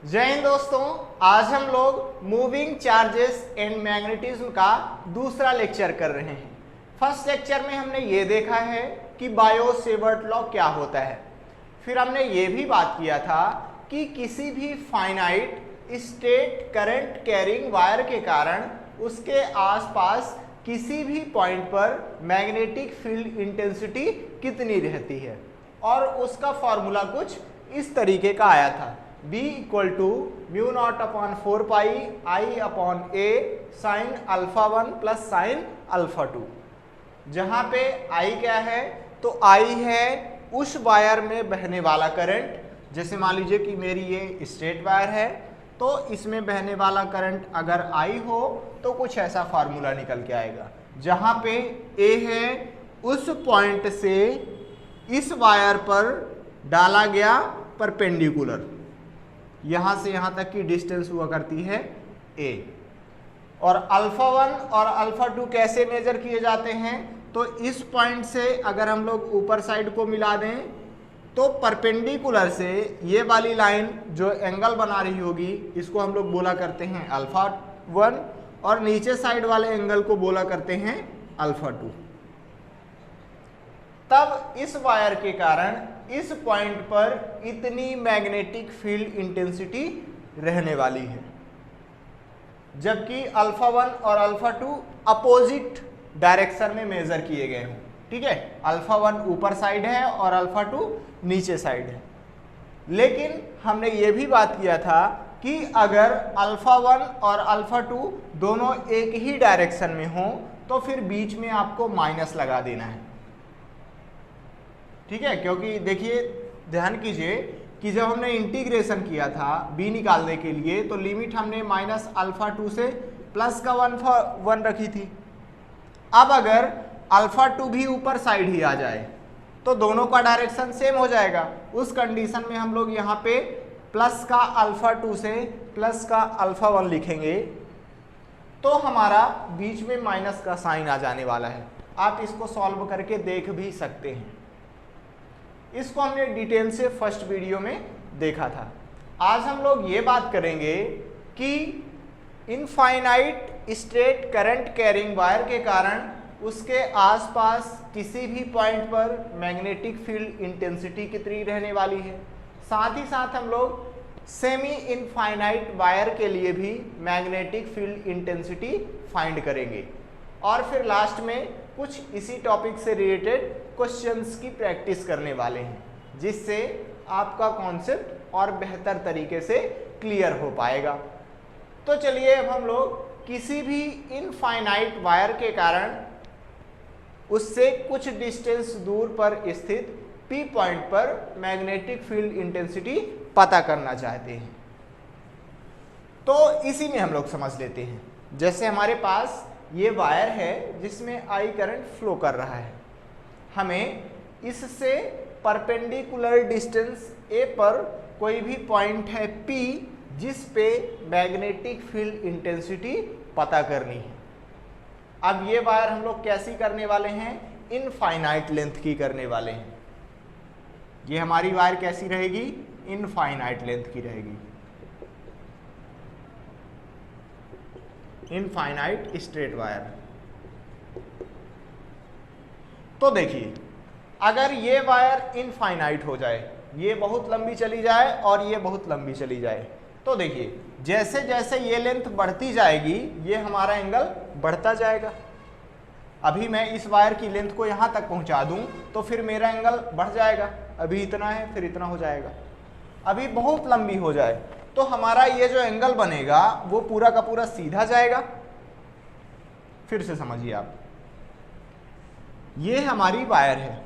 जय हिंद दोस्तों, आज हम लोग मूविंग चार्जेस एंड मैग्नेटिज्म का दूसरा लेक्चर कर रहे हैं। फर्स्ट लेक्चर में हमने ये देखा है कि बायो-सेवर्ट लॉ क्या होता है। फिर हमने ये भी बात किया था कि किसी भी finite state current carrying wire के कारण उसके आसपास किसी भी पॉइंट पर मैग्नेटिक फील्ड इंटेंसिटी कितनी रहती है, और उसका फॉर्मूला कुछ इस तरीके का आया था। B equal to mu naught upon 4 pi I upon A sine alpha 1 plus sine alpha 2, जहाँ पे I क्या है, तो I है उस वायर में बहने वाला करंट। जैसे मान लीजिए कि मेरी ये स्ट्रेट वायर है, तो इसमें बहने वाला करंट अगर I हो तो कुछ ऐसा फार्मूला निकल के आएगा, जहाँ पे A है उस पॉइंट से इस वायर पर डाला गया परपेंडिकुलर, यहां से यहां तक की डिस्टेंस हुआ करती है A। और अल्फा 1 और अल्फा 2 कैसे मेजर किए जाते हैं, तो इस पॉइंट से अगर हम लोग ऊपर साइड को मिला दें तो परपेंडिकुलर से ये वाली लाइन जो एंगल बना रही होगी इसको हम लोग बोला करते हैं अल्फा 1, और नीचे साइड वाले एंगल को बोला करते हैं अल्फा 2। तब इस वायर के कारण इस पॉइंट पर इतनी मैग्नेटिक फील्ड इंटेंसिटी रहने वाली है, जबकि अल्फा 1 और अल्फा 2 अपोजिट डायरेक्शन में मेजर किए गए हों। ठीक है, अल्फा 1 ऊपर साइड है और अल्फा 2 नीचे साइड है। लेकिन हमने ये भी बात किया था कि अगर अल्फा 1 और अल्फा 2 दोनों एक ही डायरेक्शन में हों तो फिर बीच में आपको माइनस लगा देना है। ठीक है, क्योंकि देखिए ध्यान कीजिए कि जब हमने इंटीग्रेशन किया था b निकालने के लिए, तो लिमिट हमने माइनस अल्फा 2 से प्लस का 1 रखी थी। अब अगर अल्फा 2 भी ऊपर साइड ही आ जाए तो दोनों का डायरेक्शन सेम हो जाएगा। उस कंडीशन में हम लोग यहाँ पे प्लस का अल्फा 2 से प्लस का अल्फा 1 लिखेंगे, तो हमारा बीच में माइनस का साइन आ जाने वाला है। आप इसको सॉल्व करके देख भी सकते हैं। इसको हमने डिटेल से फर्स्ट वीडियो में देखा था। आज हम लोग ये बात करेंगे कि infinite straight current carrying wire के कारण उसके आसपास किसी भी पॉइंट पर मैग्नेटिक फील्ड इंटेंसिटी कितनी रहने वाली है। साथ ही साथ हम लोग सेमी इनफाइनाइट वायर के लिए भी मैग्नेटिक फील्ड इंटेंसिटी फाइंड करेंगे, और फिर लास्ट में कुछ इसी टॉपिक से रिलेटेड क्वेश्चंस की प्रैक्टिस करने वाले हैं, जिससे आपका कॉन्सेप्ट और बेहतर तरीके से क्लियर हो पाएगा। तो चलिए अब हम लोग किसी भी इनफाइनाइट वायर के कारण उससे कुछ डिस्टेंस दूर पर स्थित P पॉइंट पर मैग्नेटिक फील्ड इंटेंसिटी पता करना चाहते हैं। तो इसी में हम लोग समझ लेते हैं। जैसे हमारे पास ये वायर है जिसमें I करंट फ्लो कर रहा है, हमें इससे परपेंडिकुलर डिस्टेंस A पर कोई भी पॉइंट है P जिस पे मैग्नेटिक फील्ड इंटेंसिटी पता करनी है। अब ये वायर हम लोग कैसी करने वाले हैं, इनफाइनाइट लेंथ की करने वाले हैं। ये हमारी वायर कैसी रहेगी, इनफाइनाइट लेंथ की रहेगी, इनफाइनाइट स्ट्रेट वायर। तो देखिए अगर ये वायर इनफाइनाइट हो जाए, ये बहुत लंबी चली जाए और ये बहुत लंबी चली जाए, तो देखिए जैसे जैसे ये लेंथ बढ़ती जाएगी ये हमारा एंगल बढ़ता जाएगा। अभी मैं इस वायर की लेंथ को यहाँ तक पहुँचा दूँ तो फिर मेरा एंगल बढ़ जाएगा। अभी इतना है फिर इतना हो जाएगा। अभी बहुत लंबी हो जाए तो हमारा ये जो एंगल बनेगा वो पूरा का पूरा सीधा जाएगा। फिर से समझिए आप, ये हमारी वायर है।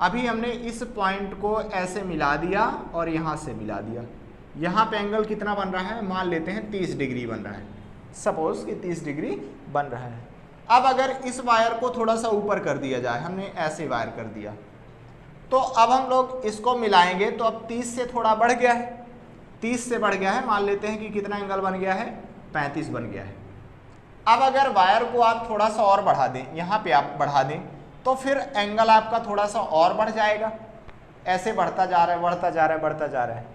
अभी हमने इस पॉइंट को ऐसे मिला दिया और यहाँ से मिला दिया। यहाँ पे एंगल कितना बन रहा है, मान लेते हैं 30 डिग्री बन रहा है। सपोज कि 30 डिग्री बन रहा है। अब अगर इस वायर को थोड़ा सा ऊपर कर दिया जाए, हमने ऐसे वायर कर दिया, तो अब हम लोग इसको मिलाएंगे तो अब 30 से थोड़ा बढ़ गया है, 30 से बढ़ गया है। मान लेते हैं कि कितना एंगल बन गया है, 35 बन गया है। अब अगर वायर को आप थोड़ा सा और बढ़ा दें, यहाँ पे आप बढ़ा दें, तो फिर एंगल आपका थोड़ा सा और बढ़ जाएगा। ऐसे बढ़ता जा रहा है, बढ़ता जा रहा है, बढ़ता जा रहा है।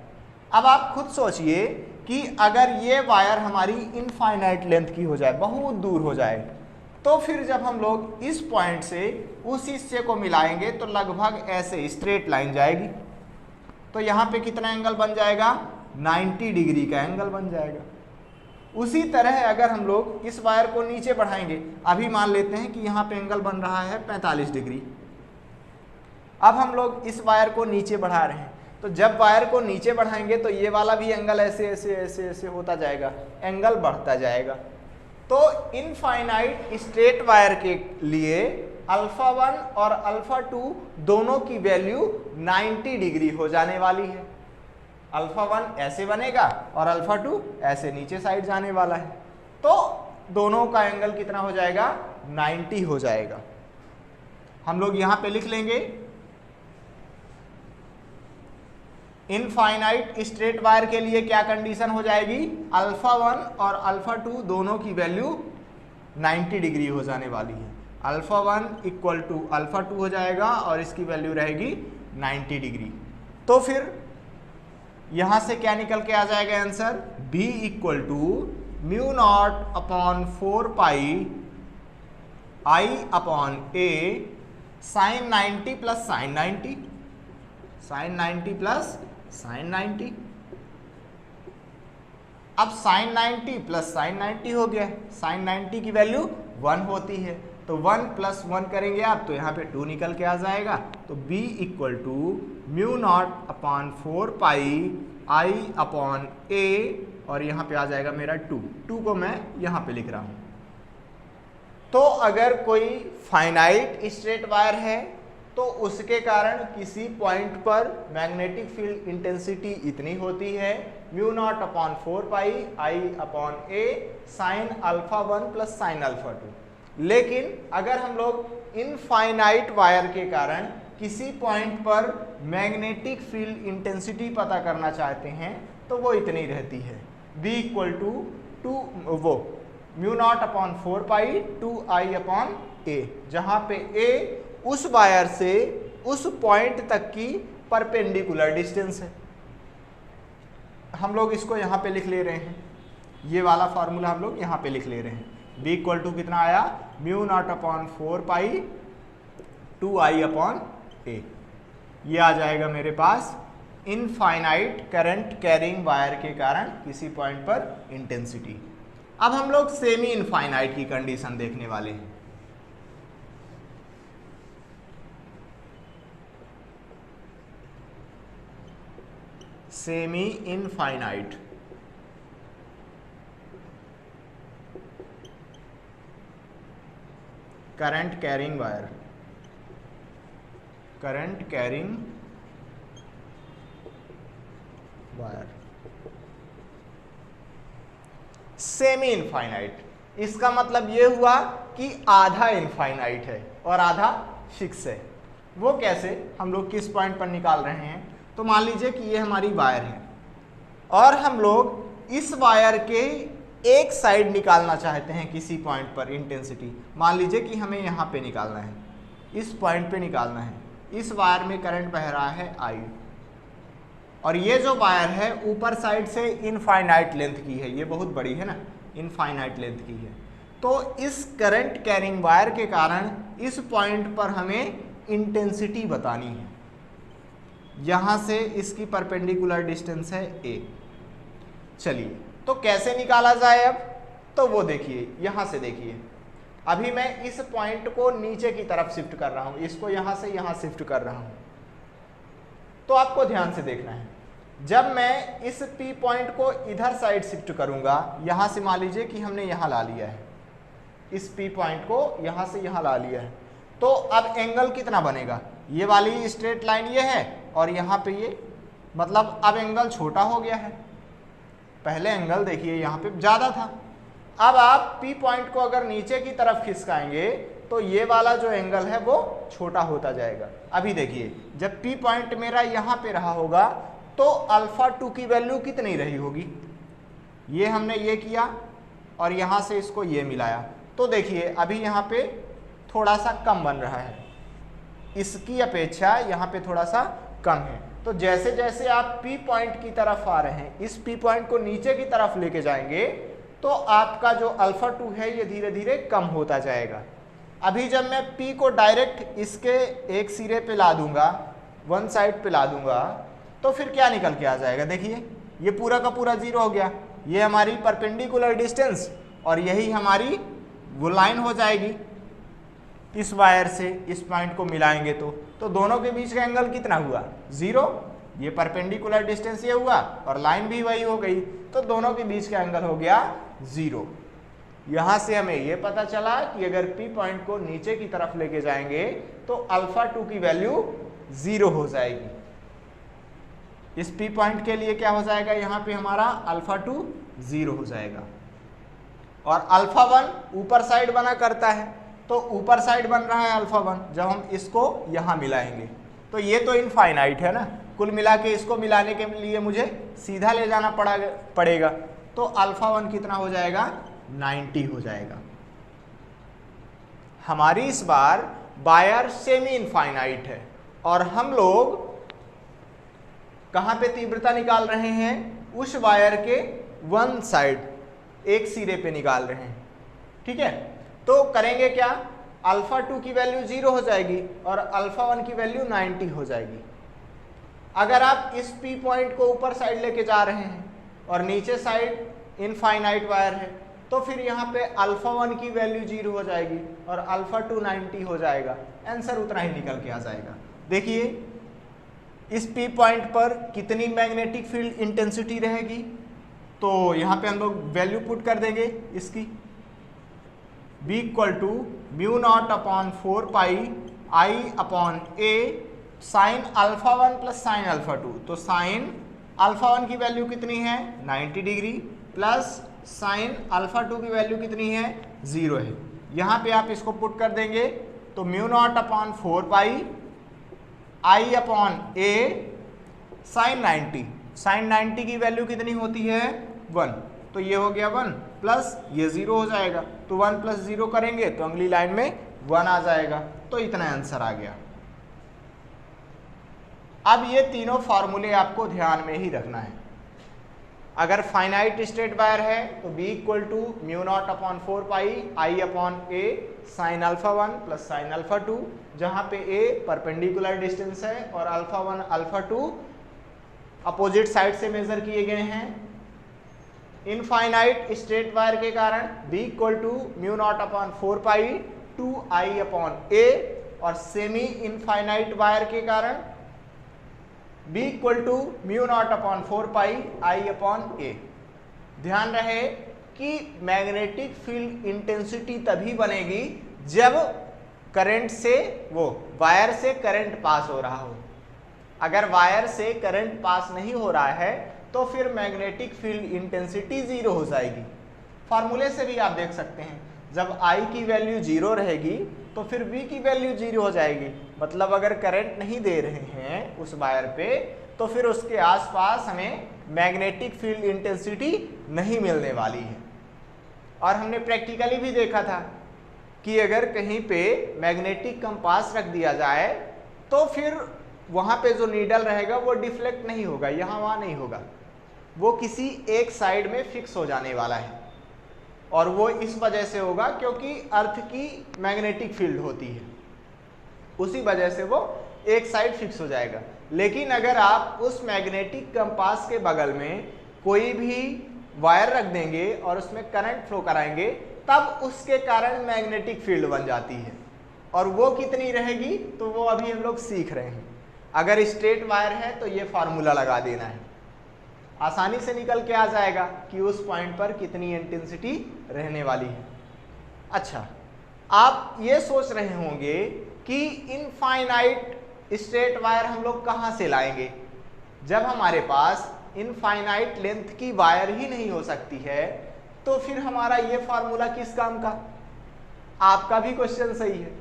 अब आप खुद सोचिए कि अगर ये वायर हमारी इनफाइनाइट लेंथ की हो जाए, बहुत दूर हो जाए, तो फिर जब हम लोग इस पॉइंट से उस हिस्से को मिलाएंगे तो लगभग ऐसे स्ट्रेट लाइन जाएगी। तो यहाँ पे कितना एंगल बन जाएगा? 90 डिग्री का एंगल बन जाएगा। उसी तरह अगर हम लोग इस वायर को नीचे बढ़ाएंगे, अभी मान लेते हैं कि यहाँ पे एंगल बन रहा है 45 डिग्री। अब हम लोग इस वायर को नीचे बढ़ा रहे हैं, तो जब वायर को नीचे बढ़ाएंगे तो ये वाला भी एंगल ऐसे ऐसे ऐसे ऐसे होता जाएगा, एंगल बढ़ता जाएगा। तो इनफाइनाइट स्ट्रेट वायर के लिए अल्फा 1 और अल्फा 2 दोनों की वैल्यू 90 डिग्री हो जाने वाली है। अल्फा 1 ऐसे बनेगा और अल्फा 2 ऐसे नीचे साइड जाने वाला है, तो दोनों का एंगल कितना हो जाएगा? 90 हो जाएगा। हम लोग यहां पे लिख लेंगे इनफाइनाइट स्ट्रेट वायर के लिए क्या कंडीशन हो जाएगी? अल्फा 1 और अल्फा 2 दोनों की वैल्यू 90 डिग्री हो जाने वाली है। अल्फा 1 इक्वल टू अल्फा 2 हो जाएगा और इसकी वैल्यू रहेगी 90 डिग्री। तो फिर यहां से क्या निकल के आ जाएगा answer? B equal to mu naught upon 4 pi I upon A sine 90 plus sine 90, sine 90 plus sine 90। अब साइन 90 प्लस साइन 90 हो गया। साइन 90 की वैल्यू 1 होती है, तो 1 प्लस 1 करेंगे आप तो यहाँ पे 2 निकल के आ जाएगा। तो B equal to mu naught upon 4 pi I upon A और यहाँ पे आ जाएगा मेरा 2 को मैं यहाँ पे लिख रहा हूँ। तो अगर कोई फाइनाइट स्ट्रेट वायर है तो उसके कारण किसी पॉइंट पर मैग्नेटिक फील्ड इंटेंसिटी इतनी होती है, mu naught upon 4 pi I upon A sine alpha 1 plus sine alpha 2। लेकिन अगर हम लोग इनफाइनाइट वायर के कारण किसी पॉइंट पर मैग्नेटिक फील्ड इंटेंसिटी पता करना चाहते हैं तो वो इतनी रहती है, B इक्वल टू वो mu naught upon 4 pi 2I upon A, जहां पे A उस वायर से उस पॉइंट तक की परपेंडिकुलर डिस्टेंस है। हम लोग इसको यहां पे लिख ले रहे हैं, ये वाला फार्मूला हम लोग यहां पे लिख ले रहे हैं। B इक्वल टू कितना आया? Mu naught upon 4 pi 2I upon A। ये आ जाएगा मेरे पास इनफाइनाइट करंट कैरिंग वायर के कारण किसी पॉइंट पर इंटेंसिटी। अब हम लोग सेमी इनफाइनाइट की कंडीशन देखने वाले हैं। Semi infinite current carrying wire, current carrying wire semi infinite, इसका मतलब ये हुआ कि आधा इनफाइनाइट है और आधा फिक्स है। वो कैसे? हम लोग किस पॉइंट पर निकाल रहे हैं? तो मान लीजिए कि ये हमारी वायर है और हम लोग इस वायर के एक साइड निकालना चाहते हैं किसी पॉइंट पर इंटेंसिटी। मान लीजिए कि हमें यहाँ पे निकालना है, इस पॉइंट पे निकालना है। इस वायर में करंट बह रहा है I और ये जो वायर है ऊपर साइड से इनफाइनाइट लेंथ की है, ये बहुत बड़ी है ना, इनफाइनाइट लेंथ की है। तो इस करंट कैरिंग वायर के कारण इस पॉइंट पर हमें इंटेंसिटी बतानी है। यहां से इसकी परपेंडिकुलर डिस्टेंस है A। चलिए तो कैसे निकाला जाए अब? तो वो देखिए, यहां से देखिए, अभी मैं इस पॉइंट को नीचे की तरफ शिफ्ट कर रहा हूं, इसको यहां से यहां शिफ्ट कर रहा हूं। तो आपको ध्यान से देखना है, जब मैं इस P पॉइंट को इधर साइड शिफ्ट करूंगा, यहां से मान लीजिए कि हमने यहां ला लिया है, इस P पॉइंट को यहां से यहां ला लिया है, तो अब एंगल कितना बनेगा? ये वाली स्ट्रेट लाइन ये है और यहाँ पे ये, मतलब अब एंगल छोटा हो गया है। पहले एंगल देखिए यहाँ पे ज़्यादा था, अब आप P पॉइंट को अगर नीचे की तरफ खिसकाएंगे तो ये वाला जो एंगल है वो छोटा होता जाएगा। अभी देखिए, जब P पॉइंट मेरा यहाँ पे रहा होगा तो अल्फा 2 की वैल्यू कितनी रही होगी? ये हमने ये किया और यहाँ से इसको ये मिलाया, तो देखिए अभी यहाँ पे थोड़ा सा कम बन रहा है, इसकी अपेक्षा यहाँ पे थोड़ा सा कम है। तो जैसे जैसे आप P पॉइंट की तरफ आ रहे हैं, इस P पॉइंट को नीचे की तरफ लेके जाएंगे तो आपका जो अल्फा 2 है ये धीरे धीरे कम होता जाएगा। अभी जब मैं P को डायरेक्ट इसके एक सिरे पे ला दूंगा, वन साइड पे ला दूंगा, तो फिर क्या निकल के आ जाएगा, देखिए ये पूरा का पूरा 0 हो गया। ये हमारी परपेंडिकुलर डिस्टेंस और यही हमारी वो लाइन हो जाएगी। इस वायर से इस पॉइंट को मिलाएंगे तो दोनों के बीच का एंगल कितना हुआ, 0। ये परपेंडिकुलर डिस्टेंस ये हुआ और लाइन भी वही हो गई, तो दोनों के बीच का एंगल हो गया 0। यहां से हमें ये पता चला कि अगर P पॉइंट को नीचे की तरफ लेके जाएंगे तो अल्फा 2 की वैल्यू 0 हो जाएगी। इस P पॉइंट के लिए क्या हो जाएगा, यहाँ पे हमारा अल्फा 2 0 हो जाएगा। और अल्फा 1 ऊपर साइड बना करता है, तो ऊपर साइड बन रहा है अल्फा 1। जब हम इसको यहाँ मिलाएंगे तो ये तो इनफाइनाइट है ना, कुल मिला के इसको मिलाने के लिए मुझे सीधा ले जाना पड़ेगा, तो अल्फा 1 कितना हो जाएगा, 90 हो जाएगा। हमारी इस बार वायर सेमी इनफाइनाइट है और हम लोग कहां पे तीव्रता निकाल रहे हैं, उस वायर के वन साइड एक सिरे पे निकाल रहे हैं, ठीक है। तो करेंगे क्या, अल्फा 2 की वैल्यू 0 हो जाएगी और अल्फा 1 की वैल्यू 90 हो जाएगी। अगर आप इस P पॉइंट को ऊपर साइड लेके जा रहे हैं और नीचे साइड इनफाइनाइट वायर है, तो फिर यहाँ पे अल्फा 1 की वैल्यू 0 हो जाएगी और अल्फा 2 90 हो जाएगा। आंसर उतना ही निकल के आ जाएगा। देखिए इस P पॉइंट पर कितनी मैग्नेटिक फील्ड इंटेंसिटी रहेगी, तो यहाँ पे हम लोग वैल्यू पुट कर देंगे इसकी, B equal to mu naught upon 4 pi I upon A sine alpha 1 plus sine alpha 2। तो साइन अल्फा 1 की वैल्यू कितनी है, 90 डिग्री, प्लस साइन अल्फा 2 की वैल्यू कितनी है, 0 है। यहाँ पे आप इसको पुट कर देंगे तो mu naught upon 4 pi I upon A sine 90। Sine 90 की वैल्यू कितनी होती है, 1, तो ये हो गया 1 प्लस ये 0 हो जाएगा, तो 1 प्लस 0 करेंगे तो अगली लाइन में 1 आ जाएगा। तो इतना आंसर आ गया। अब ये तीनों फार्मूले आपको ध्यान में ही रखना है। अगर फाइनाइट स्टेट वायर है तो B equal to mu naught upon 4 pi I upon A sine alpha 1 plus sine alpha 2, जहां पे A परपेंडिकुलर डिस्टेंस है और अल्फा 1 अल्फा 2 अपोजिट साइड से मेजर किए गए हैं। इनफाइनाइट स्टेट वायर के कारण B equal to mu naught upon 4 pi 2 I upon A, और सेमी इनफाइनाइट वायर के कारण B equal to mu naught upon 4 pi I upon A। ध्यान रहे कि मैग्नेटिक फील्ड इंटेंसिटी तभी बनेगी जब करंट से वायर से करंट पास हो रहा हो। अगर वायर से करंट पास नहीं हो रहा है तो फिर मैग्नेटिक फील्ड इंटेंसिटी 0 हो जाएगी। फार्मूले से भी आप देख सकते हैं, जब I की वैल्यू 0 रहेगी तो फिर B की वैल्यू 0 हो जाएगी। मतलब अगर करंट नहीं दे रहे हैं उस वायर पे तो फिर उसके आसपास हमें मैग्नेटिक फील्ड इंटेंसिटी नहीं मिलने वाली है। और हमने प्रैक्टिकली भी देखा था कि अगर कहीं पे मैग्नेटिक कंपास रख दिया जाए तो फिर वहां पे जो नीडल रहेगा वो डिफ्लेक्ट नहीं होगा, यहाँ वहाँ नहीं होगा, वो किसी एक साइड में फिक्स हो जाने वाला है। और वो इस वजह से होगा क्योंकि अर्थ की मैग्नेटिक फील्ड होती है, उसी वजह से वो एक साइड फिक्स हो जाएगा। लेकिन अगर आप उस मैग्नेटिक कंपास के बगल में कोई भी वायर रख देंगे और उसमें करंट फ्लो कराएंगे तब उसके कारण मैग्नेटिक फील्ड बन जाती है। और वो कितनी रहेगी तो वो अभी हम लोग सीख रहे हैं। अगर स्ट्रेट वायर है तो ये फार्मूला लगा देना है, आसानी से निकल के आ जाएगा कि उस पॉइंट पर कितनी इंटेंसिटी रहने वाली है। अच्छा, आप ये सोच रहे होंगे कि इनफाइनाइट स्ट्रेट वायर हम लोग कहाँ से लाएंगे जब हमारे पास इनफाइनाइट लेंथ की वायर ही नहीं हो सकती है, तो फिर हमारा ये फार्मूला किस काम का। आपका भी क्वेश्चन सही है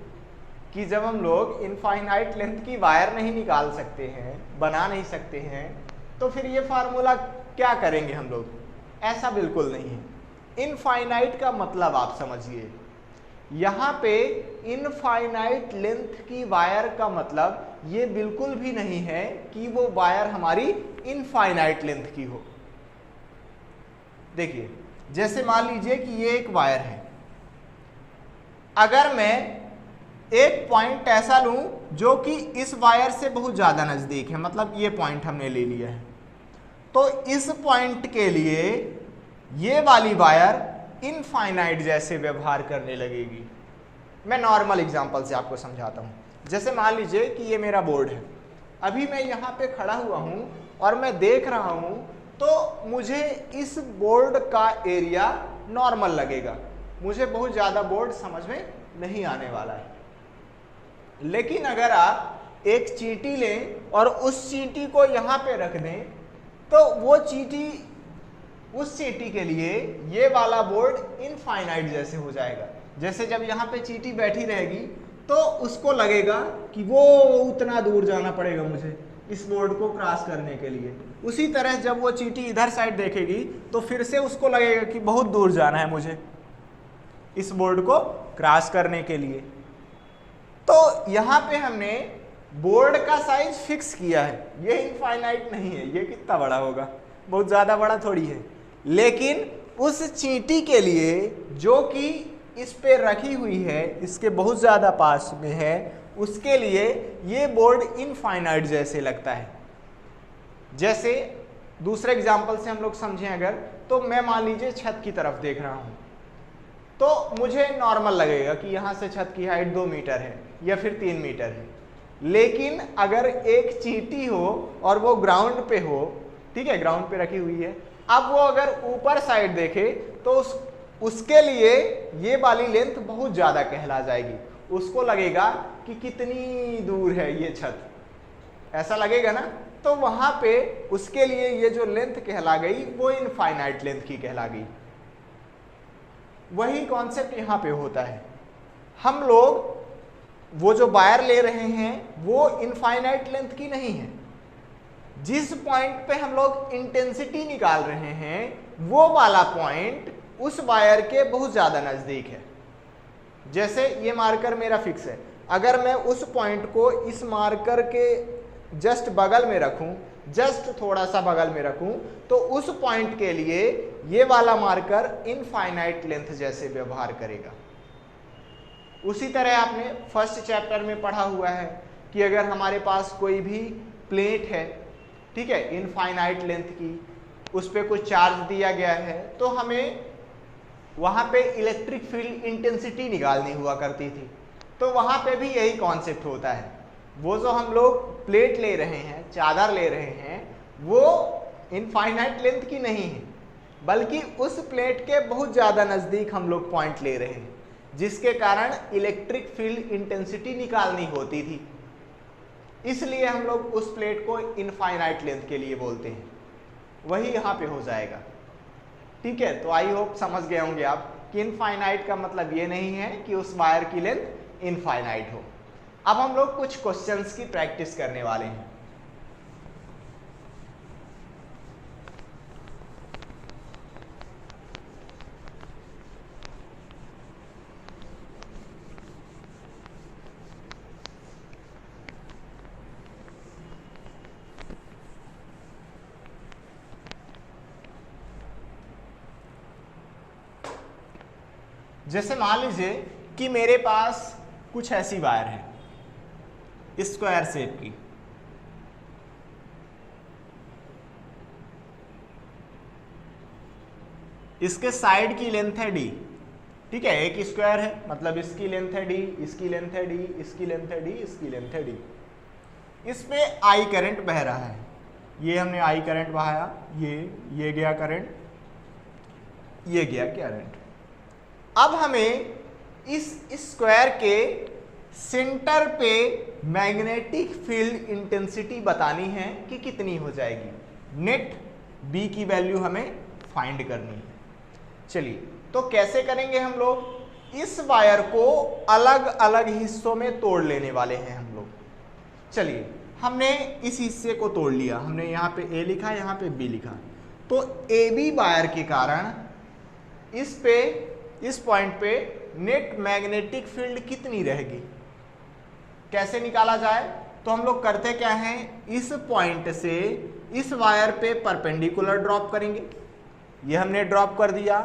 कि जब हम लोग इनफाइनाइट लेंथ की वायर नहीं निकाल सकते हैं, बना नहीं सकते हैं, तो फिर ये फार्मूला क्या करेंगे हम लोग। ऐसा बिल्कुल नहीं है। इनफाइनाइट का मतलब आप समझिए, यहाँ पे इनफाइनाइट लेंथ की वायर का मतलब ये बिल्कुल भी नहीं है कि वो वायर हमारी इनफाइनाइट लेंथ की हो। देखिए, जैसे मान लीजिए कि ये एक वायर है, अगर मैं एक पॉइंट ऐसा लूं जो कि इस वायर से बहुत ज्यादा नजदीक है, मतलब ये पॉइंट हमने ले लिया है, तो इस पॉइंट के लिए ये वाली वायर इनफाइनाइट जैसे व्यवहार करने लगेगी। मैं नॉर्मल एग्जांपल से आपको समझाता हूं। जैसे मान लीजिए कि ये मेरा बोर्ड है, अभी मैं यहाँ पे खड़ा हुआ हूं और मैं देख रहा हूं, तो मुझे इस बोर्ड का एरिया नॉर्मल लगेगा, मुझे बहुत ज्यादा बोर्ड समझ में नहीं आने वाला है। लेकिन अगर आप एक चींटी लें और उस चींटी को यहाँ पे रख दें, तो वो चींटी, उस चींटी के लिए ये वाला बोर्ड इनफाइनाइट जैसे हो जाएगा। जैसे जब यहाँ पे चींटी बैठी रहेगी तो उसको लगेगा कि वो उतना दूर जाना पड़ेगा मुझे इस बोर्ड को क्रॉस करने के लिए। उसी तरह जब वो चींटी इधर साइड देखेगी तो फिर से उसको लगेगा कि बहुत दूर जाना है मुझे इस बोर्ड को क्रॉस करने के लिए। तो यहाँ पे हमने बोर्ड का साइज फिक्स किया है, ये इनफाइनाइट नहीं है, ये कितना बड़ा होगा, बहुत ज़्यादा बड़ा थोड़ी है। लेकिन उस चींटी के लिए जो कि इस पे रखी हुई है, इसके बहुत ज़्यादा पास में है, उसके लिए ये बोर्ड इनफाइनाइट जैसे लगता है। जैसे दूसरे एग्जाम्पल से हम लोग समझें अगर, तो मैं मान लीजिए छत की तरफ देख रहा हूँ, तो मुझे नॉर्मल लगेगा कि यहाँ से छत की हाइट 2 मीटर है या फिर 3 मीटर है। लेकिन अगर एक चींटी हो और वो ग्राउंड पे हो, ठीक है, ग्राउंड पे रखी हुई है, अब वो अगर ऊपर साइड देखे तो उसके लिए ये वाली लेंथ बहुत ज़्यादा कहला जाएगी। उसको लगेगा कि कितनी दूर है ये छत, ऐसा लगेगा ना। तो वहाँ पे उसके लिए ये जो लेंथ कहला गई वो इनफाइनाइट लेंथ की कहला गई। वही कॉन्सेप्ट यहाँ पे होता है। हम लोग वो जो वायर ले रहे हैं वो इनफाइनाइट लेंथ की नहीं है। जिस पॉइंट पे हम लोग इंटेंसिटी निकाल रहे हैं वो वाला पॉइंट उस वायर के बहुत ज़्यादा नज़दीक है। जैसे ये मार्कर मेरा फिक्स है, अगर मैं उस पॉइंट को इस मार्कर के जस्ट बगल में रखूं, जस्ट थोड़ा सा बगल में रखूं, तो उस पॉइंट के लिए ये वाला मार्कर इनफाइनाइट लेंथ जैसे व्यवहार करेगा। उसी तरह आपने फर्स्ट चैप्टर में पढ़ा हुआ है कि अगर हमारे पास कोई भी प्लेट है, ठीक है, इनफाइनाइट लेंथ की, उस पर कुछ चार्ज दिया गया है, तो हमें वहाँ पे इलेक्ट्रिक फील्ड इंटेंसिटी निकालनी हुआ करती थी। तो वहाँ पे भी यही कॉन्सेप्ट होता है। वो जो हम लोग प्लेट ले रहे हैं, चादर ले रहे हैं, वो इनफाइनाइट लेंथ की नहीं है, बल्कि उस प्लेट के बहुत ज़्यादा नज़दीक हम लोग पॉइंट ले रहे हैं, जिसके कारण इलेक्ट्रिक फील्ड इंटेंसिटी निकालनी होती थी। इसलिए हम लोग उस प्लेट को इनफाइनाइट लेंथ के लिए बोलते हैं। वही यहाँ पे हो जाएगा, ठीक है। तो आई होप समझ गए होंगे आप कि इनफाइनाइट का मतलब ये नहीं है कि उस वायर की लेंथ इनफाइनाइट हो। अब हम लोग कुछ क्वेश्चंस की प्रैक्टिस करने वाले हैं। जैसे मान लीजिए कि मेरे पास कुछ ऐसी वायर है स्क्वायर शेप की, इसके साइड की लेंथ है d, ठीक है, एक स्क्वायर है मतलब इसकी लेंथ है d, इसकी लेंथ है d, इसकी लेंथ है d, इसकी लेंथ है d। इसमें I करंट बह रहा है, ये हमने I करंट बहाया, ये गया करंट, ये गया करंट। अब हमें इस स्क्वायर के सेंटर पे मैग्नेटिक फील्ड इंटेंसिटी बतानी है कि कितनी हो जाएगी। नेट B की वैल्यू हमें फाइंड करनी है। चलिए, तो कैसे करेंगे हम लोग? इस वायर को अलग अलग हिस्सों में तोड़ लेने वाले हैं हम लोग। चलिए, हमने इस हिस्से को तोड़ लिया, हमने यहाँ पे A लिखा, यहाँ पे B लिखा। तो AB वायर के कारण इस पॉइंट पे नेट मैग्नेटिक फील्ड कितनी रहेगी? कैसे निकाला जाए? तो हम लोग करते क्या हैं, इस पॉइंट से इस वायर पे परपेंडिकुलर ड्रॉप करेंगे, ये हमने ड्रॉप कर दिया।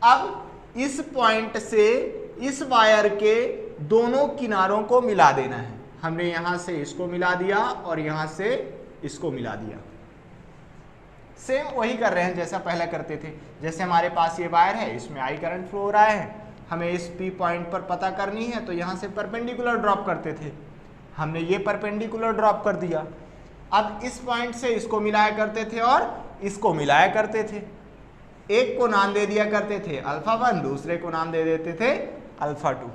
अब इस पॉइंट से इस वायर के दोनों किनारों को मिला देना है, हमने यहां से इसको मिला दिया और यहां से इसको मिला दिया। सेम वही कर रहे हैं जैसा पहले करते थे। जैसे हमारे पास ये वायर है, इसमें आई करंट फ्लो हो रहा है, हमें इस पी पॉइंट पर पता करनी है, तो यहां से परपेंडिकुलर ड्रॉप करते थे, हमने ये परपेंडिकुलर ड्रॉप कर दिया। अब इस पॉइंट से इसको मिलाया करते थे और इसको मिलाया करते थे, एक को नाम दे दिया करते थे अल्फा 1, दूसरे को नाम दे देते थे अल्फा 2।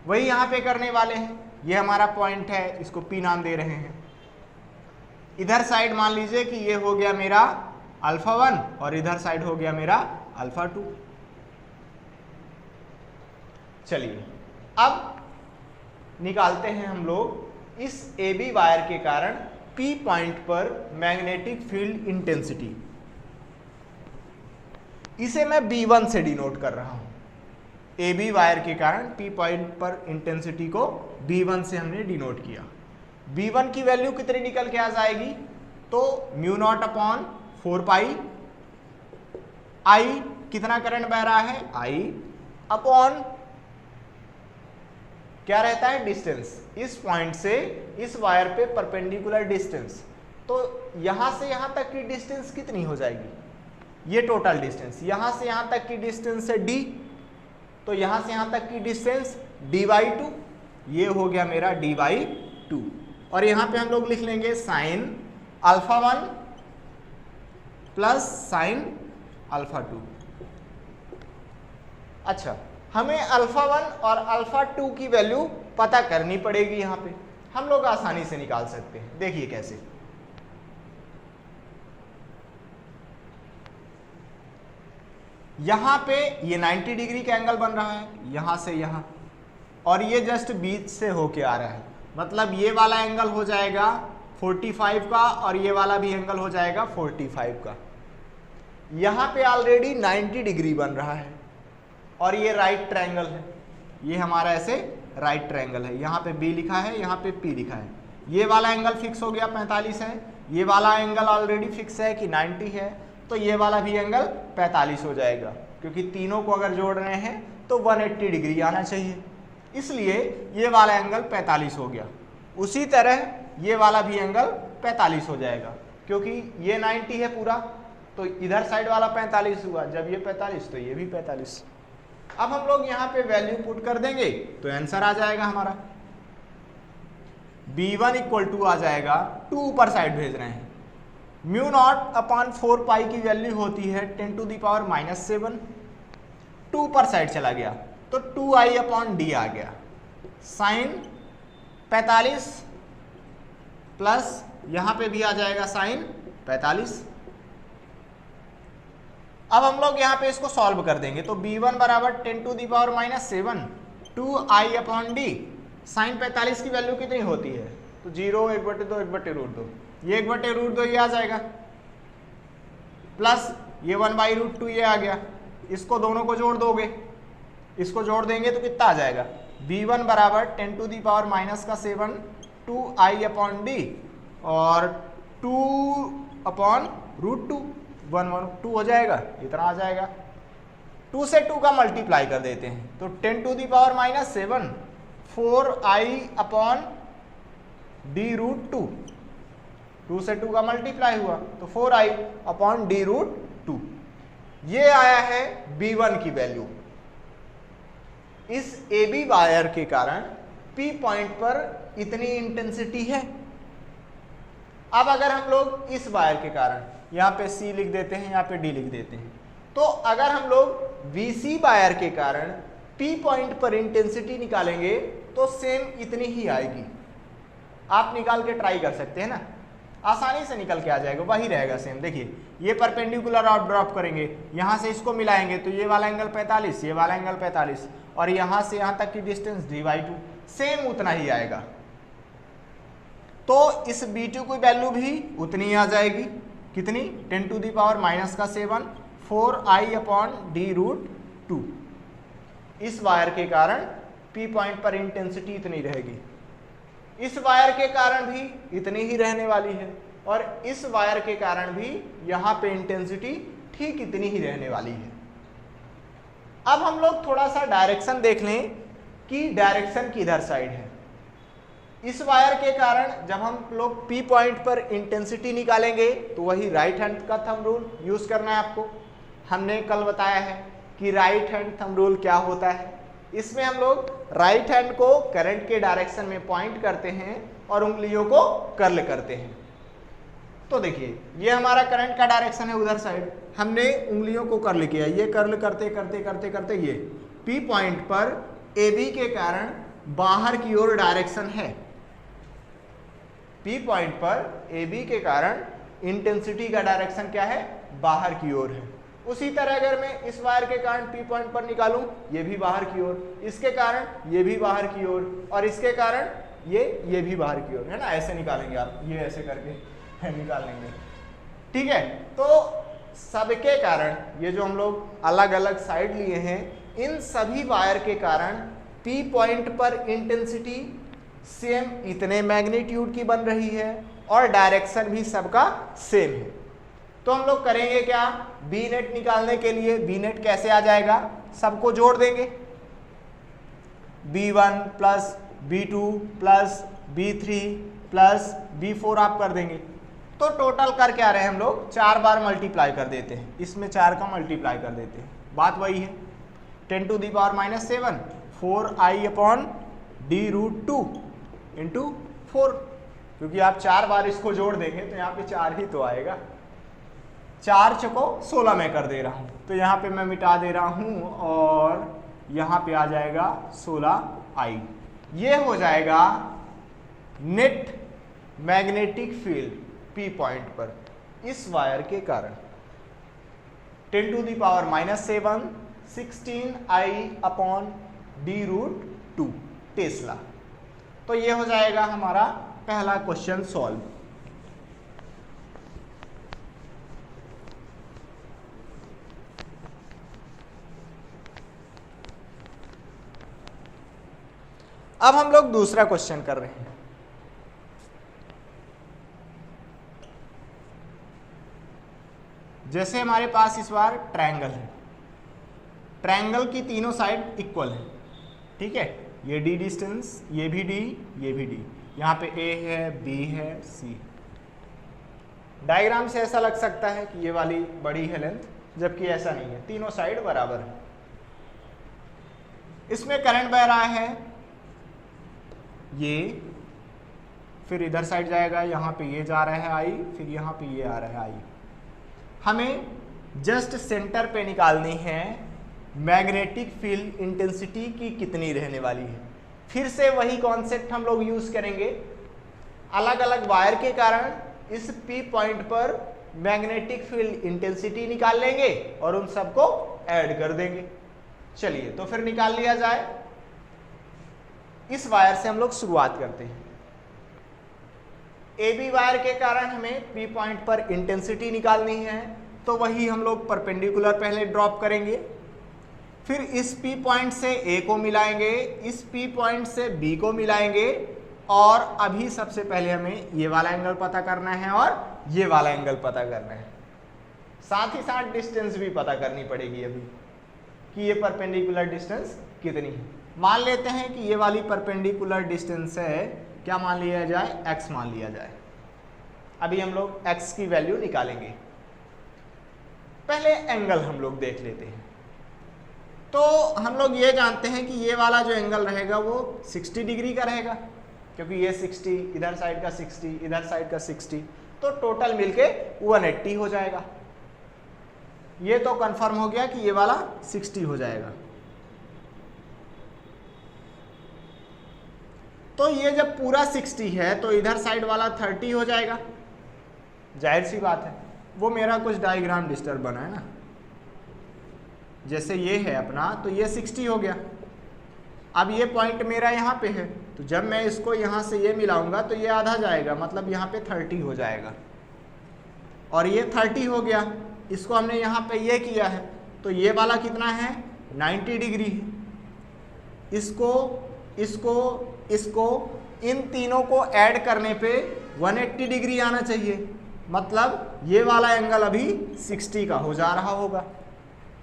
वही यहां पे करने वाले हैं। ये हमारा पॉइंट है, इसको पी नाम दे रहे हैं। इधर साइड मान लीजिए कि ये हो गया मेरा अल्फा 1 और इधर साइड हो गया मेरा अल्फा 2। चलिए अब निकालते हैं हम लोग इस ए बी वायर के कारण पी पॉइंट पर मैग्नेटिक फील्ड इंटेंसिटी। इसे मैं B1 से डिनोट कर रहा हूं। ए बी वायर के कारण पी पॉइंट पर इंटेंसिटी को B1 से हमने डिनोट किया। B1 की वैल्यू कितनी निकल के आ जाएगी, तो म्यू नॉट अपॉन 4 पाई, आई कितना करंट बह रहा है, आई अपॉन क्या रहता है, डिस्टेंस, इस पॉइंट से इस वायर पे परपेंडिकुलर डिस्टेंस। तो यहां से यहां तक की डिस्टेंस कितनी हो जाएगी, ये टोटल डिस्टेंस, यहां से यहां तक की डिस्टेंस है d, तो यहां से यहां तक की डिस्टेंस d/2, ये हो गया मेरा d/2। और यहां पे हम लोग लिख लेंगे sign alpha 1 plus sine alpha 2। अच्छा, हमें अल्फा 1 और अल्फा 2 की वैल्यू पता करनी पड़ेगी। यहां पे हम लोग आसानी से निकाल सकते हैं, देखिए कैसे। यहां पे ये 90 डिग्री का एंगल बन रहा है यहां से यहां, और ये जस्ट बीच से होके आ रहा है, मतलब ये वाला एंगल हो जाएगा 45 का और ये वाला भी एंगल हो जाएगा 45 का। यहां पे ऑलरेडी 90 डिग्री बन रहा है और ये राइट ट्रायंगल है, ये हमारा ऐसे राइट ट्रायंगल है। यहाँ पे बी लिखा है, यहाँ पे पी लिखा है। ये वाला एंगल फिक्स हो गया 45 है, ये वाला एंगल ऑलरेडी फिक्स है कि 90 है, तो ये वाला भी एंगल 45 हो जाएगा, क्योंकि तीनों को अगर जोड़ रहे हैं तो 180 डिग्री आना चाहिए, इसलिए ये वाला एंगल 45 हो गया। उसी तरह ये वाला भी एंगल 45 हो जाएगा, क्योंकि ये 90 है पूरा, तो इधर साइड वाला 45 हुआ, जब ये 45 तो ये भी 45। अब हम लोग यहाँ पे वैल्यू पुट कर देंगे तो आंसर आ जाएगा हमारा B1 इक्वल टू आ जाएगा, 2 ऊपर साइड भेज रहे हैं, म्यू नॉट अपॉन 4 पाई की वैल्यू होती है 10⁻⁻7, 2 ऊपर साइड चला गया तो 2i अपॉन डी आ गया, साइन 45 प्लस यहां पे भी आ जाएगा साइन 45। अब हम लोग यहाँ पे इसको सॉल्व कर देंगे, तो B1 बराबर 10⁻⁻7 2i अपॉन डी, साइन 45 की वैल्यू कितनी होती है, तो 0 1/2 1/√2, ये 1/√2 ये आ जाएगा, प्लस ये 1/√2 ये आ गया। इसको दोनों को जोड़ दोगे, इसको जोड़ देंगे तो कितना आ जाएगा, B1 बराबर 10⁻⁻7 2i अपॉन डी और 2 अपॉन √2 1 1 2 हो जाएगा, इतना आ जाएगा। 2 से 2 का मल्टीप्लाई कर देते हैं तो 10⁻⁻7 4i अपॉन d√2, 2 से 2 का मल्टीप्लाई हुआ तो 4i अपॉन d√2, ये आया है B1 की वैल्यू। इस AB वायर के कारण P पॉइंट पर इतनी इंटेंसिटी है। अब अगर हम लोग इस वायर के कारण यहाँ पे C लिख देते हैं, यहाँ पे D लिख देते हैं, तो अगर हम लोग VC वायर के कारण P पॉइंट पर इंटेंसिटी निकालेंगे तो सेम इतनी ही आएगी। आप निकाल के ट्राई कर सकते हैं ना, आसानी से निकल के आ जाएगा, वही रहेगा सेम। देखिए ये परपेंडिकुलर आप ड्रॉप करेंगे, यहाँ से इसको मिलाएंगे तो ये वाला एंगल 45, ये वाला एंगल 45, और यहाँ से यहाँ तक की डिस्टेंस d/2, सेम उतना ही आएगा। तो इस B2 की वैल्यू भी उतनी आ जाएगी, कितनी, 10⁻⁻7 4i अपॉन d√2। इस वायर के कारण P पॉइंट पर इंटेंसिटी इतनी रहेगी। इस वायर के कारण भी इतनी ही रहने वाली है और इस वायर के कारण भी यहाँ पे इंटेंसिटी ठीक इतनी ही रहने वाली है। अब हम लोग थोड़ा सा डायरेक्शन देख लें कि डायरेक्शन किधर साइड है। इस वायर के कारण जब हम लोग P पॉइंट पर इंटेंसिटी निकालेंगे तो वही राइट हैंड का थंब रूल यूज करना है आपको। हमने कल बताया है कि राइट हैंड थंब रूल क्या होता है। इसमें हम लोग राइट हैंड को करंट के डायरेक्शन में पॉइंट करते हैं और उंगलियों को कर्ल करते हैं। तो देखिए ये हमारा करंट का डायरेक्शन है उधर साइड, हमने उंगलियों को कर्ल किया, ये कर्ल करते करते करते करते ये P पॉइंट पर AB के कारण बाहर की ओर डायरेक्शन है। P पॉइंट पर AB के कारण इंटेंसिटी का डायरेक्शन क्या है, बाहर की ओर है। उसी तरह अगर मैं इस वायर के कारण P पॉइंट पर निकालूं, ये भी बाहर की ओर, इसके कारण ये भी बाहर की ओर और इसके कारण ये भी बाहर की ओर, है ना। ऐसे निकालेंगे आप, ये ऐसे करके निकाल लेंगे, ठीक है। तो सबके कारण ये जो हम लोग अलग अलग साइड लिए हैं, इन सभी वायर के कारण P पॉइंट पर इंटेंसिटी सेम इतने मैग्नीट्यूड की बन रही है और डायरेक्शन भी सबका सेम है। तो हम लोग करेंगे क्या, बी नेट निकालने के लिए बी नेट कैसे आ जाएगा, सबको जोड़ देंगे, B1 plus B2 plus B3 plus B4 आप कर देंगे। तो टोटल कर क्या रहे हैं हम लोग, 4 बार मल्टीप्लाई कर देते हैं, इसमें 4 का मल्टीप्लाई कर देते हैं, बात वही है। 10 to the power -7 4i upon d√2 into 4, क्योंकि आप 4 बार इसको जोड़ देंगे तो यहाँ पे 4 ही तो आएगा। 4 चको 16 में कर दे रहा हूँ, तो यहाँ पे मैं मिटा दे रहा हूँ और यहाँ पे आ जाएगा 16i। ये हो जाएगा net magnetic field P point पर इस वायर के कारण। 10 to the power -7 16i upon d√2 tesla. तो ये हो जाएगा हमारा पहला क्वेश्चन सॉल्व। अब हम लोग दूसरा क्वेश्चन कर रहे हैं। जैसे हमारे पास इस बार ट्रायंगल है, ट्रायंगल की तीनों साइड इक्वल है, ठीक है। ये D डिस्टेंस, ये भी D, ये भी D, यहाँ पे A है, B है, C। डायग्राम से ऐसा लग सकता है कि ये वाली बड़ी है लेंथ, जबकि ऐसा नहीं है, तीनों साइड बराबर है। इसमें करंट बह रहा है ये, फिर इधर साइड जाएगा, यहाँ पे ये जा रहा है I, फिर यहाँ पे ये आ रहा है I। हमें जस्ट सेंटर पे निकालनी है मैग्नेटिक फील्ड इंटेंसिटी की कितनी रहने वाली है। फिर से वही कॉन्सेप्ट हम लोग यूज करेंगे, अलग अलग वायर के कारण इस P पॉइंट पर मैग्नेटिक फील्ड इंटेंसिटी निकाल लेंगे और उन सबको ऐड कर देंगे। चलिए तो फिर निकाल लिया जाए। इस वायर से हम लोग शुरुआत करते हैं। AB वायर के कारण हमें P पॉइंट पर इंटेंसिटी निकालनी है, तो वही हम लोग परपेंडिकुलर पहले ड्रॉप करेंगे, फिर इस P पॉइंट से A को मिलाएंगे, इस P पॉइंट से B को मिलाएंगे और अभी सबसे पहले हमें ये वाला एंगल पता करना है और ये वाला एंगल पता करना है। साथ ही साथ डिस्टेंस भी पता करनी पड़ेगी अभी कि ये परपेंडिकुलर डिस्टेंस कितनी है। मान लेते हैं कि ये वाली परपेंडिकुलर डिस्टेंस है, क्या मान लिया जाए, x मान लिया जाए। अभी हम लोग x की वैल्यू निकालेंगे। पहले एंगल हम लोग देख लेते हैं। तो हम लोग ये जानते हैं कि ये वाला जो एंगल रहेगा वो 60 डिग्री का रहेगा, क्योंकि ये 60, इधर साइड का 60, इधर साइड का 60, तो टोटल मिलके 180 हो जाएगा। ये तो कंफर्म हो गया कि ये वाला 60 हो जाएगा। तो ये जब पूरा 60 है तो इधर साइड वाला 30 हो जाएगा, जाहिर सी बात है। वो मेरा कुछ डायग्राम डिस्टर्ब बना है ना, जैसे ये है अपना, तो ये 60 हो गया। अब ये पॉइंट मेरा यहाँ पे है, तो जब मैं इसको यहाँ से ये मिलाऊंगा तो ये आधा जाएगा, मतलब यहाँ पे 30 हो जाएगा। और ये 30 हो गया, इसको हमने यहाँ पे ये किया है, तो ये वाला कितना है, 90 डिग्री है। इसको इसको इसको इन तीनों को ऐड करने पे 180 डिग्री आना चाहिए, मतलब ये वाला एंगल अभी 60 का हो जा रहा होगा,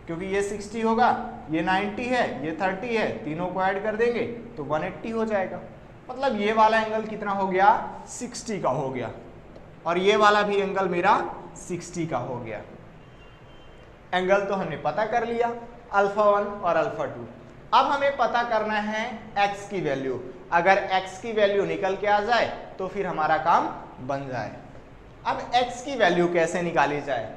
क्योंकि ये 60 होगा, ये 90 है, ये 30 है, तीनों को ऐड कर देंगे तो 180 हो जाएगा। मतलब ये वाला एंगल कितना हो गया, 60 का हो गया, और ये वाला भी एंगल मेरा 60 का हो गया। एंगल तो हमने पता कर लिया, अल्फा 1 और अल्फा 2। अब हमें पता करना है x की वैल्यू। अगर x की वैल्यू निकल के आ जाए तो फिर हमारा काम बन जाए। अब x की वैल्यू कैसे निकाली जाए?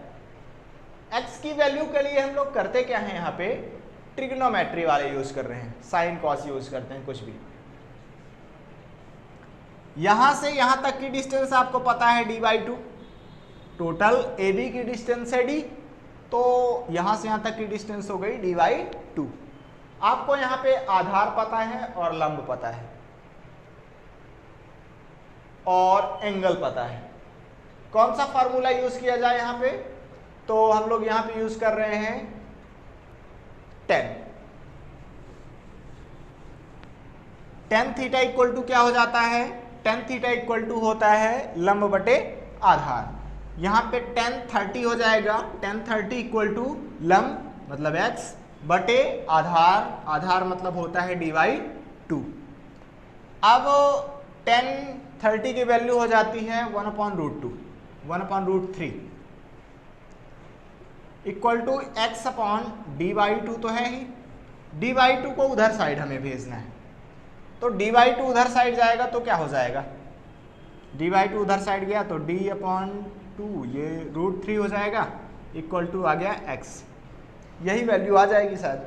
x की वैल्यू के लिए हम लोग करते क्या हैं, यहाँ पे ट्रिग्नोमेट्री वाले यूज कर रहे हैं, साइन कॉस यूज करते हैं, कुछ भी। यहां से यहां तक की डिस्टेंस आपको पता है d/2, टोटल AB की डिस्टेंस है d, तो यहां से यहां तक की डिस्टेंस हो गई d/2। आपको यहां पे आधार पता है और लंब पता है और एंगल पता है। कौन सा फार्मूला यूज किया जाए यहां पे? तो हम लोग यहां पे यूज कर रहे हैं tan थीटा इक्वल टू क्या हो जाता है? tan थीटा इक्वल टू होता है लंब बटे आधार। यहां पे tan 30 हो जाएगा, tan 30 इक्वल टू लंब मतलब x बटे आधार, आधार मतलब होता है d/2। अब tan 30 की वैल्यू हो जाती है 1/√2, 1/√3 equal to x upon d/2 तो है ही, d/2 को उधर साइड हमें भेजना है, तो d/2 उधर साइड जाएगा तो क्या हो जाएगा, d/2 उधर साइड गया तो d/2 ये √3 हो जाएगा, इक्वल टू आ गया x। यही वैल्यू आ जाएगी शायद,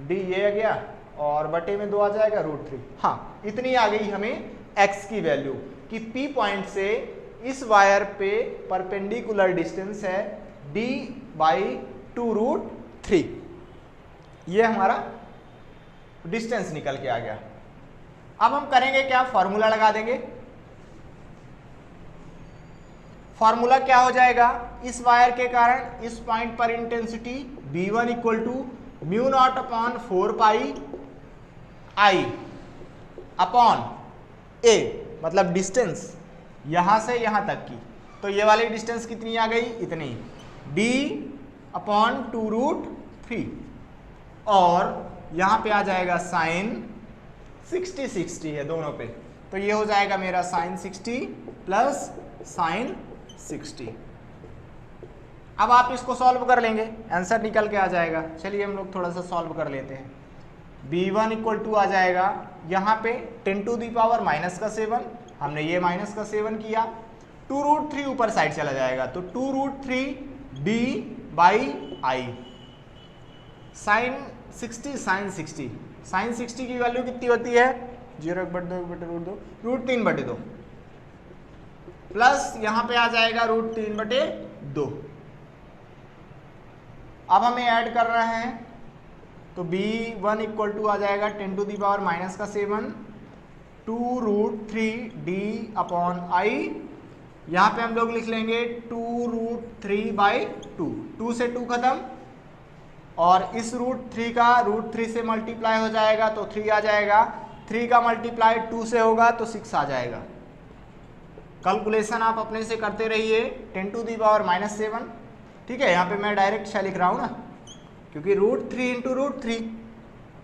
d ये आ गया और बटे में 2 आ जाएगा √3। हाँ, इतनी आ गई हमें x की वैल्यू कि P पॉइंट से इस वायर पे परपेंडिकुलर डिस्टेंस है d/2√3। ये हमारा डिस्टेंस निकल के आ गया। अब हम करेंगे क्या, फॉर्मूला लगा देंगे। फॉर्मूला क्या हो जाएगा, इस वायर के कारण इस पॉइंट पर intensity V1 equal to μ0/4 I upon A, मतलब डिस्टेंस यहां से यहां तक की, तो ये वाली डिस्टेंस कितनी आ गई, इतनी, d/2√3, और यहां पे आ जाएगा साइन 60 है दोनों पे, तो ये हो जाएगा मेरा साइन 60 प्लस साइन 60। अब आप इसको सॉल्व कर लेंगे, आंसर निकल के आ जाएगा। चलिए हम लोग थोड़ा सा सॉल्व कर लेते हैं। b1 इक्वल टू आ जाएगा यहाँ पे 10⁻⁻7, हमने ये -7 किया, 2√3 ऊपर साइड चला जाएगा तो 2√3 d/i साइन 60 की वैल्यू कितनी होती है, 0/2 प्लस यहां पे आ जाएगा √3/2। अब हमें ऐड कर रहे हैं तो b1 इक्वल टू आ जाएगा 10⁻⁻7 2√3 d/i, यहां पे हम लोग लिख लेंगे 2√3/2, 2 से 2 खत्म, और इस √3 का √3 से मल्टीप्लाई हो जाएगा तो 3 आ जाएगा, 3 का मल्टीप्लाई 2 से होगा तो 6 आ जाएगा। कैलकुलेशन आप अपने से करते रहिए, 10⁻⁻7, ठीक है। यहाँ पे मैं डायरेक्ट लिख रहा हूँ ना, क्योंकि √3 × √3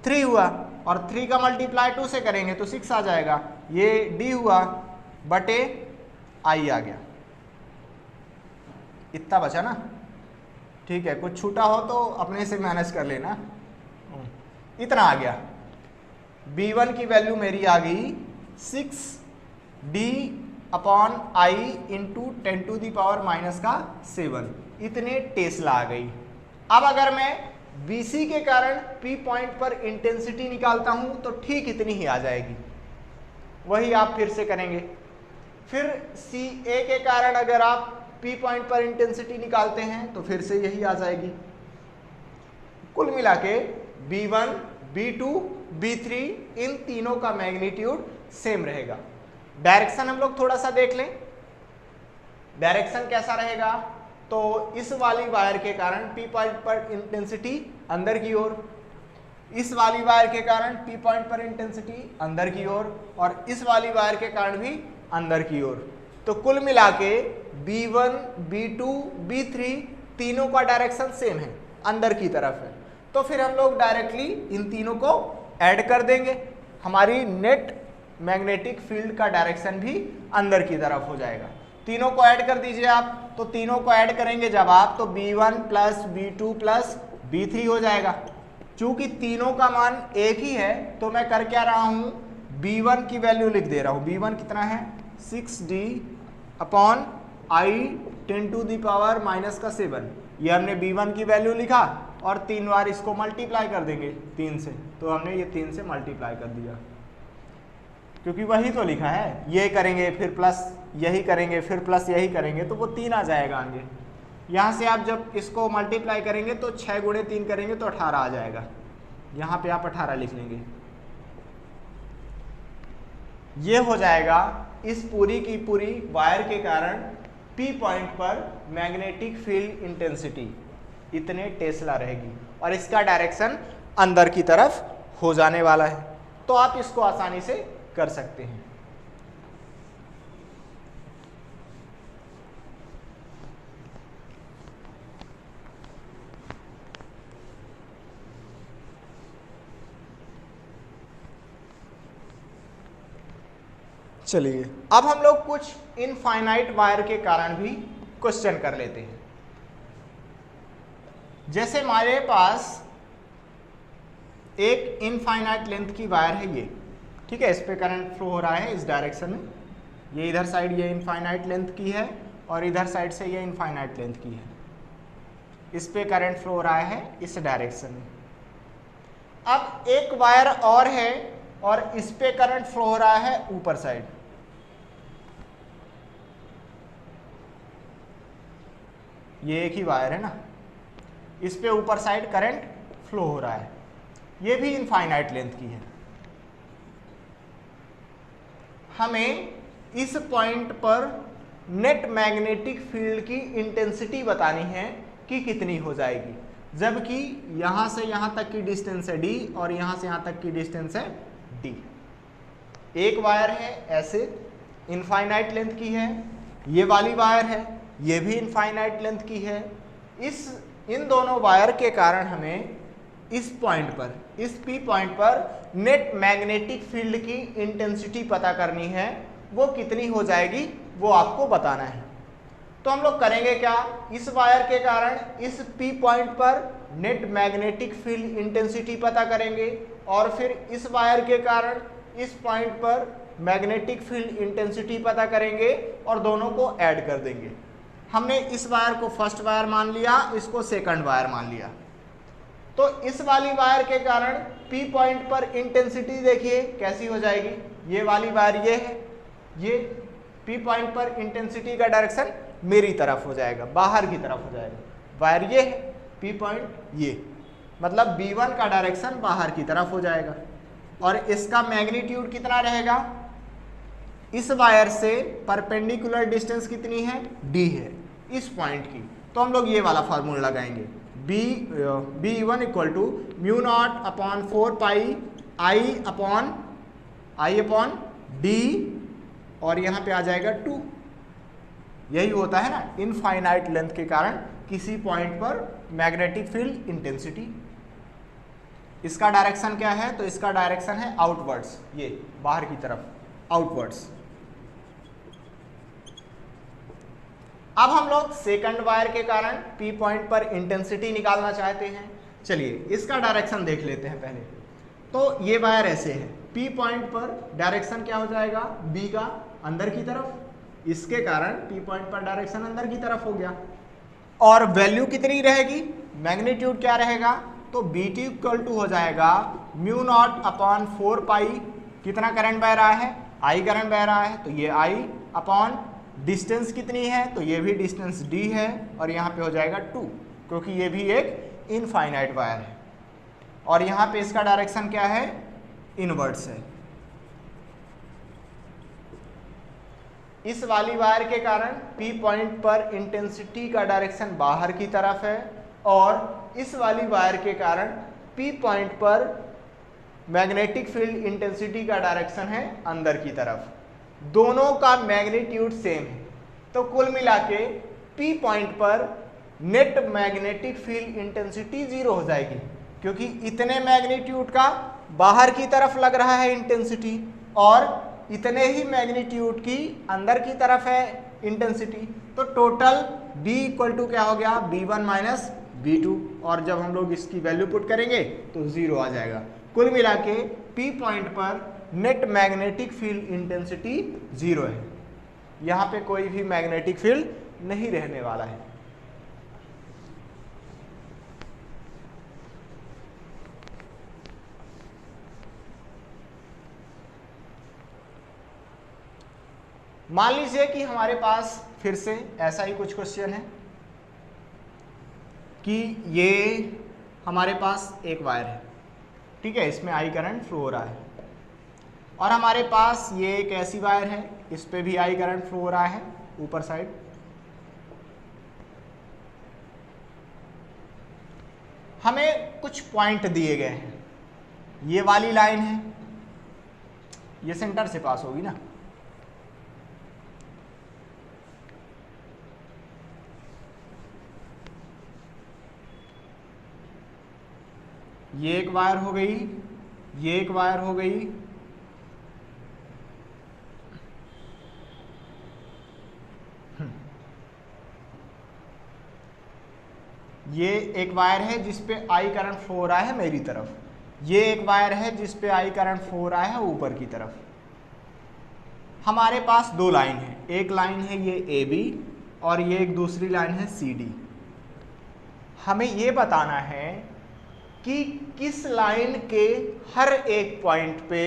3 हुआ, और 3 का मल्टीप्लाई 2 से करेंगे तो 6 आ जाएगा, ये d हुआ बटे i आ गया, इतना बचा ना, ठीक है। कुछ छूटा हो तो अपने से मैनेज कर लेना, इतना आ गया। b1 की वैल्यू मेरी आ गई 6d/i × 10⁻⁻7, इतने टेस्ला आ गई। अब अगर मैं BC के कारण P पॉइंट पर इंटेंसिटी निकालता हूं तो ठीक इतनी ही आ जाएगी, वही आप फिर से करेंगे। फिर CA के कारण अगर आप P पॉइंट पर इंटेंसिटी निकालते हैं तो फिर से यही आ जाएगी। कुल मिला के B1, B2, B3 इन तीनों का मैग्नीट्यूड सेम रहेगा। डायरेक्शन हम लोग थोड़ा सा देख लें, डायरेक्शन कैसा रहेगा, तो इस वाली वायर के कारण P पॉइंट पर इंटेंसिटी अंदर की ओर, इस वाली वायर के कारण P पॉइंट पर इंटेंसिटी अंदर की ओर और इस वाली वायर के कारण भी अंदर की ओर। तो कुल मिला के B1, B2, B3 तीनों का डायरेक्शन सेम है, अंदर की तरफ है। तो फिर हम लोग डायरेक्टली इन तीनों को ऐड कर देंगे, हमारी नेट मैग्नेटिक फील्ड का डायरेक्शन भी अंदर की तरफ हो जाएगा। तीनों को ऐड कर दीजिए आप, तो तीनों को ऐड करेंगे जब आप तो B1 plus B2 plus B3 हो जाएगा। चूंकि तीनों का मान एक ही है तो मैं कर क्या रहा हूं, B1 की वैल्यू लिख दे रहा हूं। B1 कितना है 6D upon I 10 to the power minus का 7। ये हमने B1 की वैल्यू लिखा और 3 बार इसको मल्टीप्लाई कर देंगे 3 से, तो हमने ये 3 से मल्टीप्लाई कर दिया क्योंकि वही तो लिखा है। ये करेंगे फिर प्लस यही करेंगे फिर प्लस यही करेंगे तो वो 3 आ जाएगा आगे। यहाँ से आप जब इसको मल्टीप्लाई करेंगे तो 6 गुणे 3 करेंगे तो 18 आ जाएगा। यहाँ पे आप 18 लिख लेंगे। ये हो जाएगा इस पूरी की पूरी वायर के कारण P पॉइंट पर मैग्नेटिक फील्ड इंटेंसिटी इतने टेस्ला रहेगी और इसका डायरेक्शन अंदर की तरफ हो जाने वाला है। तो आप इसको आसानी से कर सकते हैं। चलिए अब हम लोग कुछ इनफाइनाइट वायर के कारण भी क्वेश्चन कर लेते हैं। जैसे हमारे पास एक इनफाइनाइट लेंथ की वायर है ये, ठीक है, इस पे करंट फ्लो हो रहा है इस डायरेक्शन में। ये इधर साइड ये इनफाइनाइट लेंथ की है और इधर साइड से ये इनफाइनाइट लेंथ की है। इस पे करंट फ्लो हो रहा है इस डायरेक्शन में। अब एक वायर और है और इस पे करंट फ्लो हो रहा है ऊपर साइड। ये एक ही वायर है ना, इस पे ऊपर साइड करंट फ्लो हो रहा है, ये भी इनफाइनाइट लेंथ की है। हमें इस पॉइंट पर नेट मैग्नेटिक फील्ड की इंटेंसिटी बतानी है कि कितनी हो जाएगी, जबकि यहां से यहां तक की डिस्टेंस है d और यहां से यहां तक की डिस्टेंस है d। एक वायर है ऐसे इनफाइनाइट लेंथ की है, ये वाली वायर है ये भी इनफाइनाइट लेंथ की है। इन दोनों वायर के कारण हमें इस पॉइंट पर, इस P पॉइंट पर नेट मैग्नेटिक फील्ड की इंटेंसिटी पता करनी है, वो कितनी हो जाएगी वो आपको बताना है। तो हम लोग करेंगे क्या, इस वायर के कारण इस P पॉइंट पर नेट मैग्नेटिक फील्ड इंटेंसिटी पता करेंगे और फिर इस वायर के कारण इस पॉइंट पर मैग्नेटिक फील्ड इंटेंसिटी पता करेंगे और दोनों को ऐड कर देंगे। हमने इस वायर को फर्स्ट वायर मान लिया, इसको सेकंड वायर मान लिया। तो इस वाली वायर के कारण P पॉइंट पर इंटेंसिटी देखिए कैसी हो जाएगी। ये वाली वायर ये है, ये P पॉइंट पर इंटेंसिटी का डायरेक्शन मेरी तरफ हो जाएगा, बाहर की तरफ हो जाएगा। वायर ये है, P पॉइंट ये, मतलब B1 का डायरेक्शन बाहर की तरफ हो जाएगा और इसका मैग्नीट्यूड कितना रहेगा, इस वायर से परपेंडिकुलर डिस्टेंस कितनी है, d है इस पॉइंट की। तो हम लोग ये वाला फार्मूला लगाएंगे, B1 equal to mu naught upon 4 pi I upon d और यहाँ पे आ जाएगा 2। यही होता है ना इनफाइनाइट लेंथ के कारण किसी पॉइंट पर मैग्नेटिक फील्ड इंटेंसिटी। इसका डायरेक्शन क्या है, तो इसका डायरेक्शन है आउटवर्ड्स, ये बाहर की तरफ आउटवर्ड्स। अब हम लोग सेकंड वायर के कारण P पॉइंट पर इंटेंसिटी निकालना चाहते हैं। चलिए इसका डायरेक्शन देख लेते हैं पहले। तो ये वायर ऐसे है, P पॉइंट पर डायरेक्शन क्या हो जाएगा, B का अंदर की तरफ, इसके कारण P पॉइंट पर डायरेक्शन अंदर की तरफ हो गया। और वैल्यू कितनी रहेगी, मैग्नीट्यूड क्या रहेगा, तो BT इक्वल टू हो जाएगा म्यू नॉट अपॉन 4 पाई, कितना करंट बह रहा है, I करंट बह रहा है, तो ये I अपॉन डिस्टेंस कितनी है, तो ये भी डिस्टेंस d है और यहाँ पे हो जाएगा 2, क्योंकि ये भी एक इनफाइनाइट वायर है और यहाँ पे इसका डायरेक्शन क्या है, इनवर्ड्स है। इस वाली वायर के कारण P पॉइंट पर इंटेंसिटी का डायरेक्शन बाहर की तरफ है और इस वाली वायर के कारण P पॉइंट पर मैग्नेटिक फील्ड इंटेंसिटी का डायरेक्शन है अंदर की तरफ, दोनों का मैग्नीट्यूड सेम है, तो कुल मिला के P पॉइंट पर नेट मैग्नेटिक फील्ड इंटेंसिटी 0 हो जाएगी, क्योंकि इतने मैग्नीट्यूड का बाहर की तरफ लग रहा है इंटेंसिटी और इतने ही मैग्नीट्यूड की अंदर की तरफ है इंटेंसिटी, तो टोटल B इक्वल टू क्या हो गया, B1 माइनस B2, और जब हम लोग इसकी वैल्यू पुट करेंगे तो 0 आ जाएगा। कुल मिला के P पॉइंट पर नेट मैग्नेटिक फील्ड इंटेंसिटी 0 है, यहाँ पे कोई भी मैग्नेटिक फील्ड नहीं रहने वाला है। मान लीजिए कि हमारे पास फिर से ऐसा ही कुछ क्वेश्चन है कि ये हमारे पास एक वायर है, ठीक है, इसमें आई करंट फ्लो हो रहा है, और हमारे पास ये एक ऐसी वायर है, इस पे भी आई करंट फ्लो हो रहा है ऊपर साइड। हमें कुछ पॉइंट दिए गए हैं, ये वाली लाइन है, ये सेंटर से पास होगी ना, ये एक वायर हो गई, ये एक वायर हो गई, ये एक वायर है जिस पे आई करंट फ्लो हो रहा है मेरी तरफ, ये एक वायर है जिस पे आई करंट फ्लो हो रहा है ऊपर की तरफ। हमारे पास दो लाइन है, एक लाइन है ये AB और ये एक दूसरी लाइन है CD। हमें ये बताना है कि किस लाइन के हर एक पॉइंट पे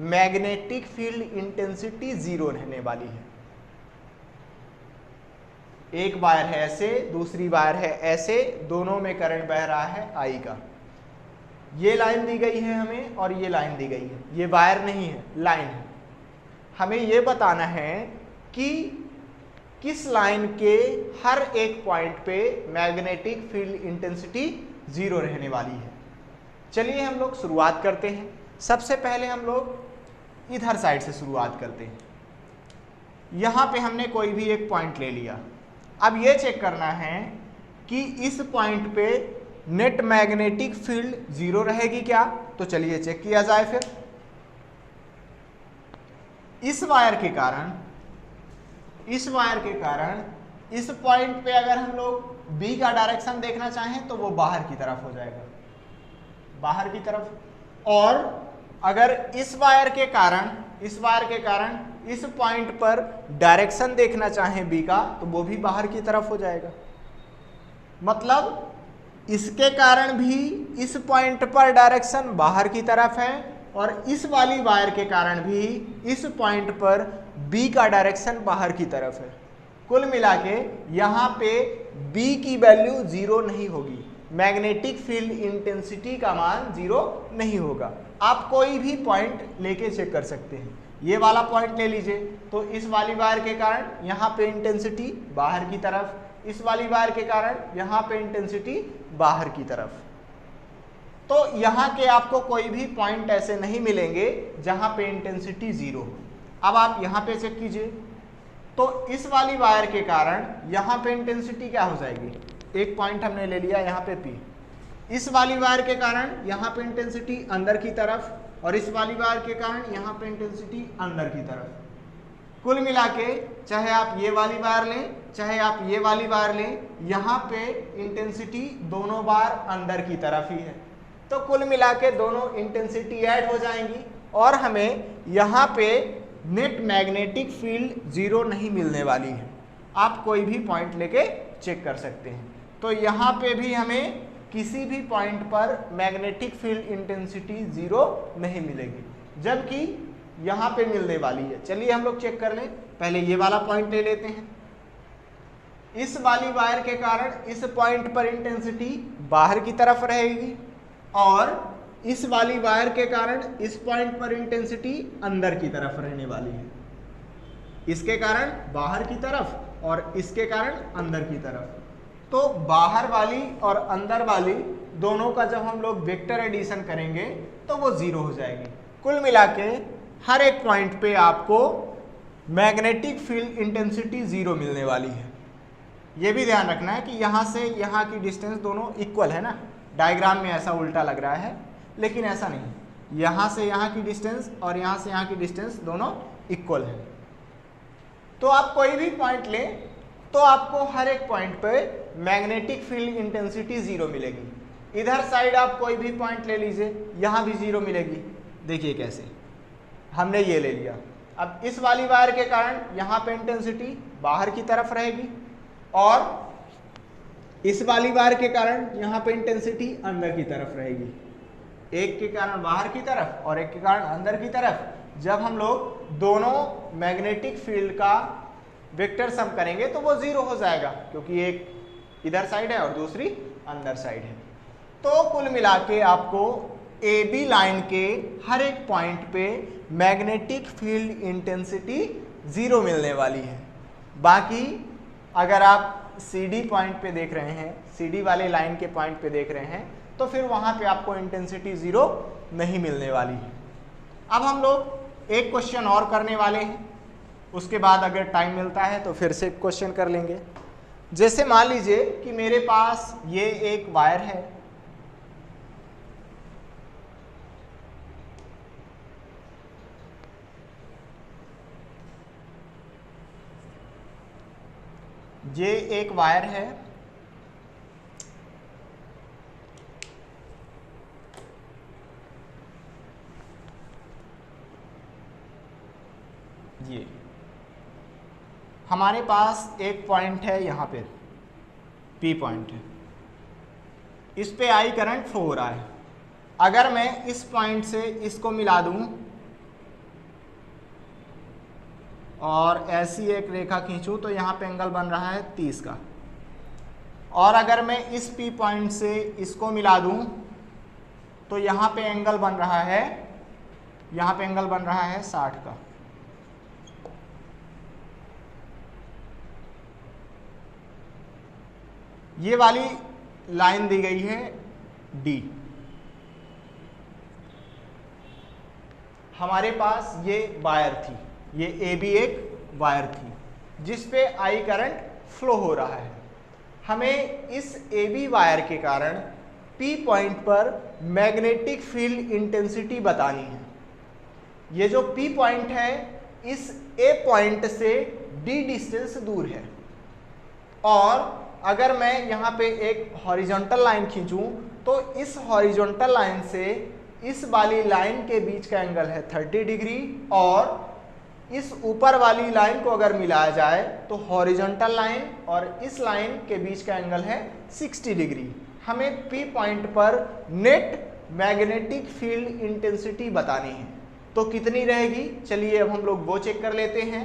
मैग्नेटिक फील्ड इंटेंसिटी 0 रहने वाली है। एक वायर है ऐसे, दूसरी वायर है ऐसे, दोनों में करंट बह रहा है आई का। ये लाइन दी गई है हमें और ये लाइन दी गई है, ये वायर नहीं है, लाइन है। हमें ये बताना है कि किस लाइन के हर एक पॉइंट पे मैग्नेटिक फील्ड इंटेंसिटी 0 रहने वाली है। चलिए हम लोग शुरुआत करते हैं। सबसे पहले हम लोग इधर साइड से शुरुआत करते हैं। यहाँ पे हमने कोई भी एक पॉइंट ले लिया। अब ये चेक करना है कि इस पॉइंट पे नेट मैग्नेटिक फील्ड 0 रहेगी क्या, तो चलिए चेक किया जाए। फिर इस वायर के कारण इस पॉइंट पे अगर हम लोग B का डायरेक्शन देखना चाहें तो वो बाहर की तरफ हो जाएगा, बाहर की तरफ। और अगर इस वायर के कारण इस पॉइंट पर डायरेक्शन देखना चाहें B का तो वो भी बाहर की तरफ हो जाएगा। मतलब इसके कारण भी इस पॉइंट पर डायरेक्शन बाहर की तरफ है और इस वाली वायर के कारण भी इस पॉइंट पर B का डायरेक्शन बाहर की तरफ है। कुल मिला के यहाँ पे B की वैल्यू 0 नहीं होगी, मैग्नेटिक फील्ड इंटेंसिटी का मान 0 नहीं होगा। आप कोई भी पॉइंट लेके चेक कर सकते हैं। ये वाला पॉइंट ले लीजिए तो इस वाली वायर के कारण यहाँ पे इंटेंसिटी बाहर की तरफ, इस वाली वायर के कारण यहाँ पे इंटेंसिटी बाहर की तरफ। तो यहाँ के आपको कोई भी पॉइंट ऐसे नहीं मिलेंगे जहाँ पे इंटेंसिटी 0 हो। अब आप यहाँ पे चेक कीजिए तो इस वाली वायर के कारण यहाँ पे इंटेंसिटी क्या हो जाएगी, एक पॉइंट हमने ले लिया यहाँ पे P। इस वाली वायर के कारण यहाँ पे इंटेंसिटी अंदर की तरफ और इस वाली वायर के कारण यहाँ पे इंटेंसिटी अंदर की तरफ। कुल मिला के चाहे आप ये वाली वायर लें चाहे आप ये वाली वायर लें, यहाँ पे इंटेंसिटी दोनों बार अंदर की तरफ ही है। तो कुल मिला के दोनों इंटेंसिटी ऐड हो जाएंगी और हमें यहाँ पे नेट मैग्नेटिक फील्ड 0 नहीं मिलने वाली है। आप कोई भी पॉइंट लेके चेक कर सकते हैं। तो यहाँ पे भी हमें किसी भी पॉइंट पर मैग्नेटिक फील्ड इंटेंसिटी 0 नहीं मिलेगी, जबकि यहाँ पे मिलने वाली है। चलिए हम लोग चेक कर लें। पहले ये वाला पॉइंट ले लेते हैं। इस वाली वायर के कारण इस पॉइंट पर इंटेंसिटी बाहर की तरफ रहेगी और इस वाली वायर के कारण इस पॉइंट पर इंटेंसिटी अंदर की तरफ रहने वाली है। इसके कारण बाहर की तरफ और इसके कारण अंदर की तरफ। तो बाहर वाली और अंदर वाली दोनों का जब हम लोग वेक्टर एडिशन करेंगे तो वो 0 हो जाएगी। कुल मिला के हर एक पॉइंट पे आपको मैग्नेटिक फील्ड इंटेंसिटी 0 मिलने वाली है। ये भी ध्यान रखना है कि यहाँ से यहाँ की डिस्टेंस दोनों इक्वल है ना, डायग्राम में ऐसा उल्टा लग रहा है लेकिन ऐसा नहीं, यहाँ से यहाँ की डिस्टेंस और यहाँ से यहाँ की डिस्टेंस दोनों इक्वल है। तो आप कोई भी पॉइंट लें तो आपको हर एक पॉइंट पे मैग्नेटिक फील्ड इंटेंसिटी 0 मिलेगी। इधर साइड आप कोई भी पॉइंट ले लीजिए, यहाँ भी 0 मिलेगी। देखिए कैसे, हमने ये ले लिया। अब इस वाली वायर के कारण यहाँ पे इंटेंसिटी बाहर की तरफ रहेगी और इस वाली वायर के कारण यहाँ पे इंटेंसिटी अंदर की तरफ रहेगी। एक के कारण बाहर की तरफ और एक के कारण अंदर की तरफ। जब हम लोग दोनों मैग्नेटिक फील्ड का वेक्टर सम करेंगे तो वो 0 हो जाएगा, क्योंकि एक इधर साइड है और दूसरी अंदर साइड है। तो कुल मिला के आपको ए बी लाइन के हर एक पॉइंट पे मैग्नेटिक फील्ड इंटेंसिटी 0 मिलने वाली है। बाकी अगर आप सी डी पॉइंट पे देख रहे हैं, सी डी वाले लाइन के पॉइंट पे देख रहे हैं, तो फिर वहां पे आपको इंटेंसिटी 0 नहीं मिलने वाली है। अब हम लोग एक क्वेश्चन और करने वाले हैं, उसके बाद अगर टाइम मिलता है तो फिर से क्वेश्चन कर लेंगे। जैसे मान लीजिए कि मेरे पास ये एक वायर है, ये एक वायर है, ये हमारे पास एक पॉइंट है, यहाँ पे P पॉइंट है, इस पे I करंट फ्लो हो रहा है। अगर मैं इस पॉइंट से इसको मिला दूं और ऐसी एक रेखा खींचूं तो यहाँ पे एंगल बन रहा है 30 का, और अगर मैं इस P पॉइंट से इसको मिला दूं तो यहाँ पे एंगल बन रहा है, यहाँ पे एंगल बन रहा है 60 का। ये वाली लाइन दी गई है D। हमारे पास ये वायर थी, ये AB एक वायर थी जिस पे I करंट फ्लो हो रहा है। हमें इस AB वायर के कारण P पॉइंट पर मैग्नेटिक फील्ड इंटेंसिटी बतानी है। ये जो P पॉइंट है इस A पॉइंट से D डिस्टेंस दूर है, और अगर मैं यहाँ पे एक हॉरिजॉन्टल लाइन खींचूं तो इस हॉरिजॉन्टल लाइन से इस वाली लाइन के बीच का एंगल है 30 डिग्री, और इस ऊपर वाली लाइन को अगर मिलाया जाए तो हॉरिजॉन्टल लाइन और इस लाइन के बीच का एंगल है 60 डिग्री। हमें P पॉइंट पर नेट मैग्नेटिक फील्ड इंटेंसिटी बतानी है, तो कितनी रहेगी? चलिए अब हम लोग वो चेक कर लेते हैं।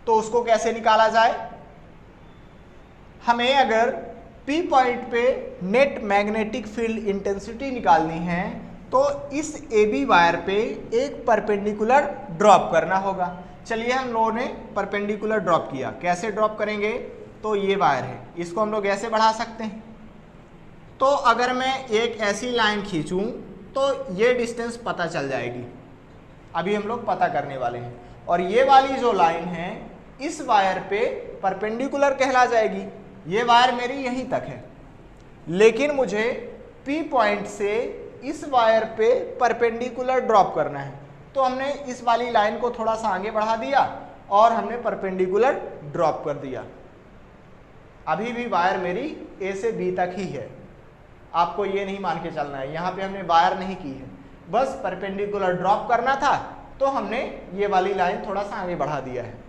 तो उसको कैसे निकाला जाए? हमें अगर P पॉइंट पे नेट मैग्नेटिक फील्ड इंटेंसिटी निकालनी है तो इस AB वायर पे एक परपेंडिकुलर ड्रॉप करना होगा। चलिए हम लोगों ने परपेंडिकुलर ड्रॉप किया। कैसे ड्रॉप करेंगे? तो ये वायर है, इसको हम लोग ऐसे बढ़ा सकते हैं। तो अगर मैं एक ऐसी लाइन खींचूं तो ये डिस्टेंस पता चल जाएगी, अभी हम लोग पता करने वाले हैं। और ये वाली जो लाइन है इस वायर पे परपेंडिकुलर कहला जाएगी। ये वायर मेरी यहीं तक है, लेकिन मुझे P पॉइंट से इस वायर पे परपेंडिकुलर ड्रॉप करना है। तो हमने इस वाली लाइन को थोड़ा सा आगे बढ़ा दिया और हमने परपेंडिकुलर ड्रॉप कर दिया। अभी भी वायर मेरी A से B तक ही है, आपको ये नहीं मान के चलना है। यहाँ पे हमने वायर नहीं की है, बस परपेंडिकुलर ड्रॉप करना था तो हमने ये वाली लाइन थोड़ा सा आगे बढ़ा दिया है।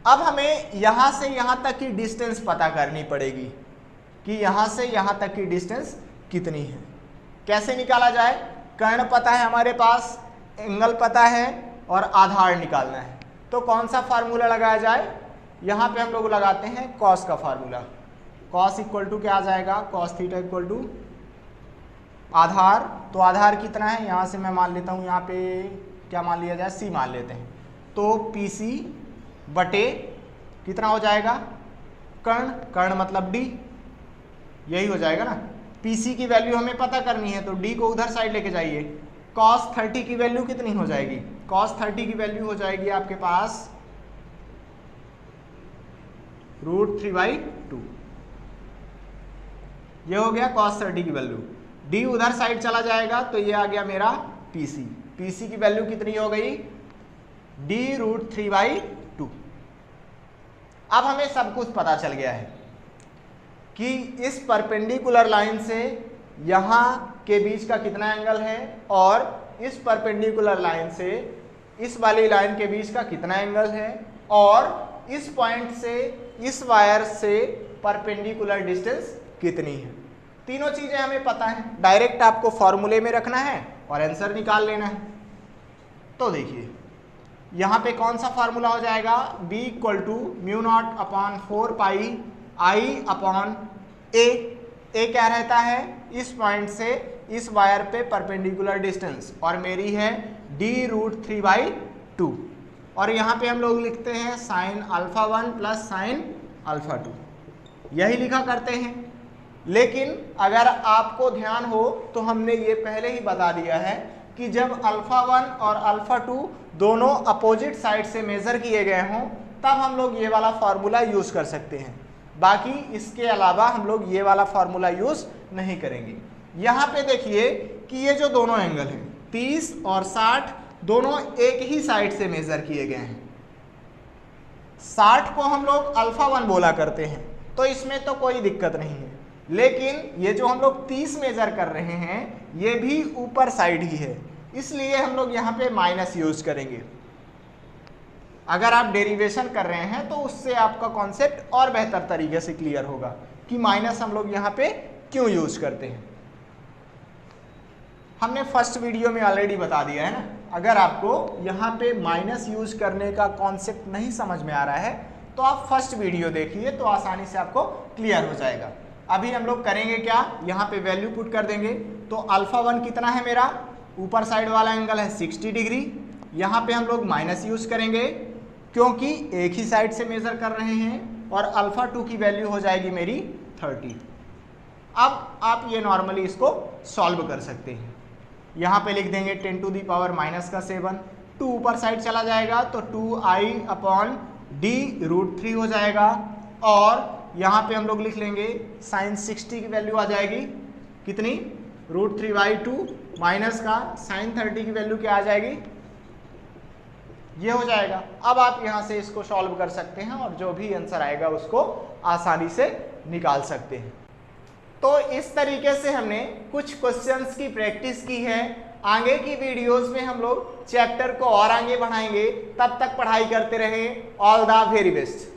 अब हमें यहाँ से यहाँ तक की डिस्टेंस पता करनी पड़ेगी कि यहाँ से यहाँ तक की डिस्टेंस कितनी है। कैसे निकाला जाए? कर्ण पता है हमारे पास, एंगल पता है और आधार निकालना है। तो कौन सा फार्मूला लगाया जाए? यहाँ पे हम लोग लगाते हैं कॉस का फार्मूला। कॉस इक्वल टू क्या आ जाएगा? कॉस थीटा इक्वल टू आधार। तो आधार कितना है? यहाँ से मैं मान लेता हूँ, यहाँ पे क्या मान लिया जाए? C मान लेते हैं। तो PC बटे कितना हो जाएगा? कर्ण, कर्ण मतलब डी, यही हो जाएगा ना। पीसी की वैल्यू हमें पता करनी है तो डी को उधर साइड लेके जाइए। cos 30 की वैल्यू कितनी हो जाएगी? cos 30 की वैल्यू हो जाएगी आपके पास √3/2। ये हो गया cos 30 की वैल्यू। डी उधर साइड चला जाएगा तो ये आ गया मेरा पीसी। पीसी की वैल्यू कितनी हो गई? d √3/2। अब हमें सब कुछ पता चल गया है कि इस परपेंडिकुलर लाइन से यहां के बीच का कितना एंगल है और इस परपेंडिकुलर लाइन से इस वाली लाइन के बीच का कितना एंगल है और इस पॉइंट से इस वायर से परपेंडिकुलर डिस्टेंस कितनी है। तीनों चीजें हमें पता है, डायरेक्ट आपको फॉर्मूले में रखना है और आंसर निकाल लेना है। तो देखिए यहां पे कौन सा फॉर्मूला हो जाएगा? b = μ0/4πi/a। a क्या रहता है? इस पॉइंट से इस वायर पे परपेंडिकुलर डिस्टेंस और मेरी है d √3/2 और यहाँ पे हम लोग लिखते हैं sin α1 + sin α2, यही लिखा करते हैं। लेकिन अगर आपको ध्यान हो तो हमने ये पहले ही बता दिया है कि जब α1 और α2 दोनों अपोजिट साइड से मेजर किए गए हों तब हम लोग ये वाला फॉर्मूला यूज कर सकते हैं। बाकी इसके अलावा हम लोग ये वाला फॉर्मूला यूज नहीं करेंगे। यहाँ पे देखिए कि ये जो दोनों एंगल हैं 30 और 60 दोनों एक ही साइड से मेजर किए गए हैं। 60 को हम लोग α1 बोला करते हैं तो इसमें तो कोई दिक्कत नहीं है, लेकिन ये जो हम लोग 30 मेजर कर रहे हैं ये भी ऊपर साइड ही है, इसलिए हम लोग यहाँ पे माइनस यूज करेंगे। अगर आप डेरिवेशन कर रहे हैं तो उससे आपका कॉन्सेप्ट और बेहतर तरीके से क्लियर होगा कि माइनस हम लोग यहाँ पे क्यों यूज करते हैं। हमने फर्स्ट वीडियो में ऑलरेडी बता दिया है ना। अगर आपको यहाँ पे माइनस यूज करने का कॉन्सेप्ट नहीं समझ में आ रहा है तो आप फर्स्ट वीडियो देखिए तो आसानी से आपको क्लियर हो जाएगा। अभी हम लोग करेंगे क्या, यहाँ पे वैल्यू पुट कर देंगे। तो α1 कितना है मेरा? ऊपर साइड वाला एंगल है 60 डिग्री। यहाँ पे हम लोग माइनस यूज करेंगे क्योंकि एक ही साइड से मेजर कर रहे हैं और α2 की वैल्यू हो जाएगी मेरी 30। अब आप ये नॉर्मली इसको सॉल्व कर सकते हैं। यहाँ पे लिख देंगे 10⁻⁻7। 2 ऊपर साइड चला जाएगा तो 2i/d √3 हो जाएगा और यहाँ पे हम लोग लिख लेंगे sin 60 की वैल्यू आ जाएगी कितनी? √3/2 माइनस का sin 30 की वैल्यू क्या आ जाएगी? ये हो जाएगा। अब आप यहाँ से इसको सॉल्व कर सकते हैं और जो भी आंसर आएगा उसको आसानी से निकाल सकते हैं। तो इस तरीके से हमने कुछ क्वेश्चंस की प्रैक्टिस की है। आगे की वीडियोस में हम लोग चैप्टर को और आगे बढ़ाएंगे। तब तक पढ़ाई करते रहें। All the very best.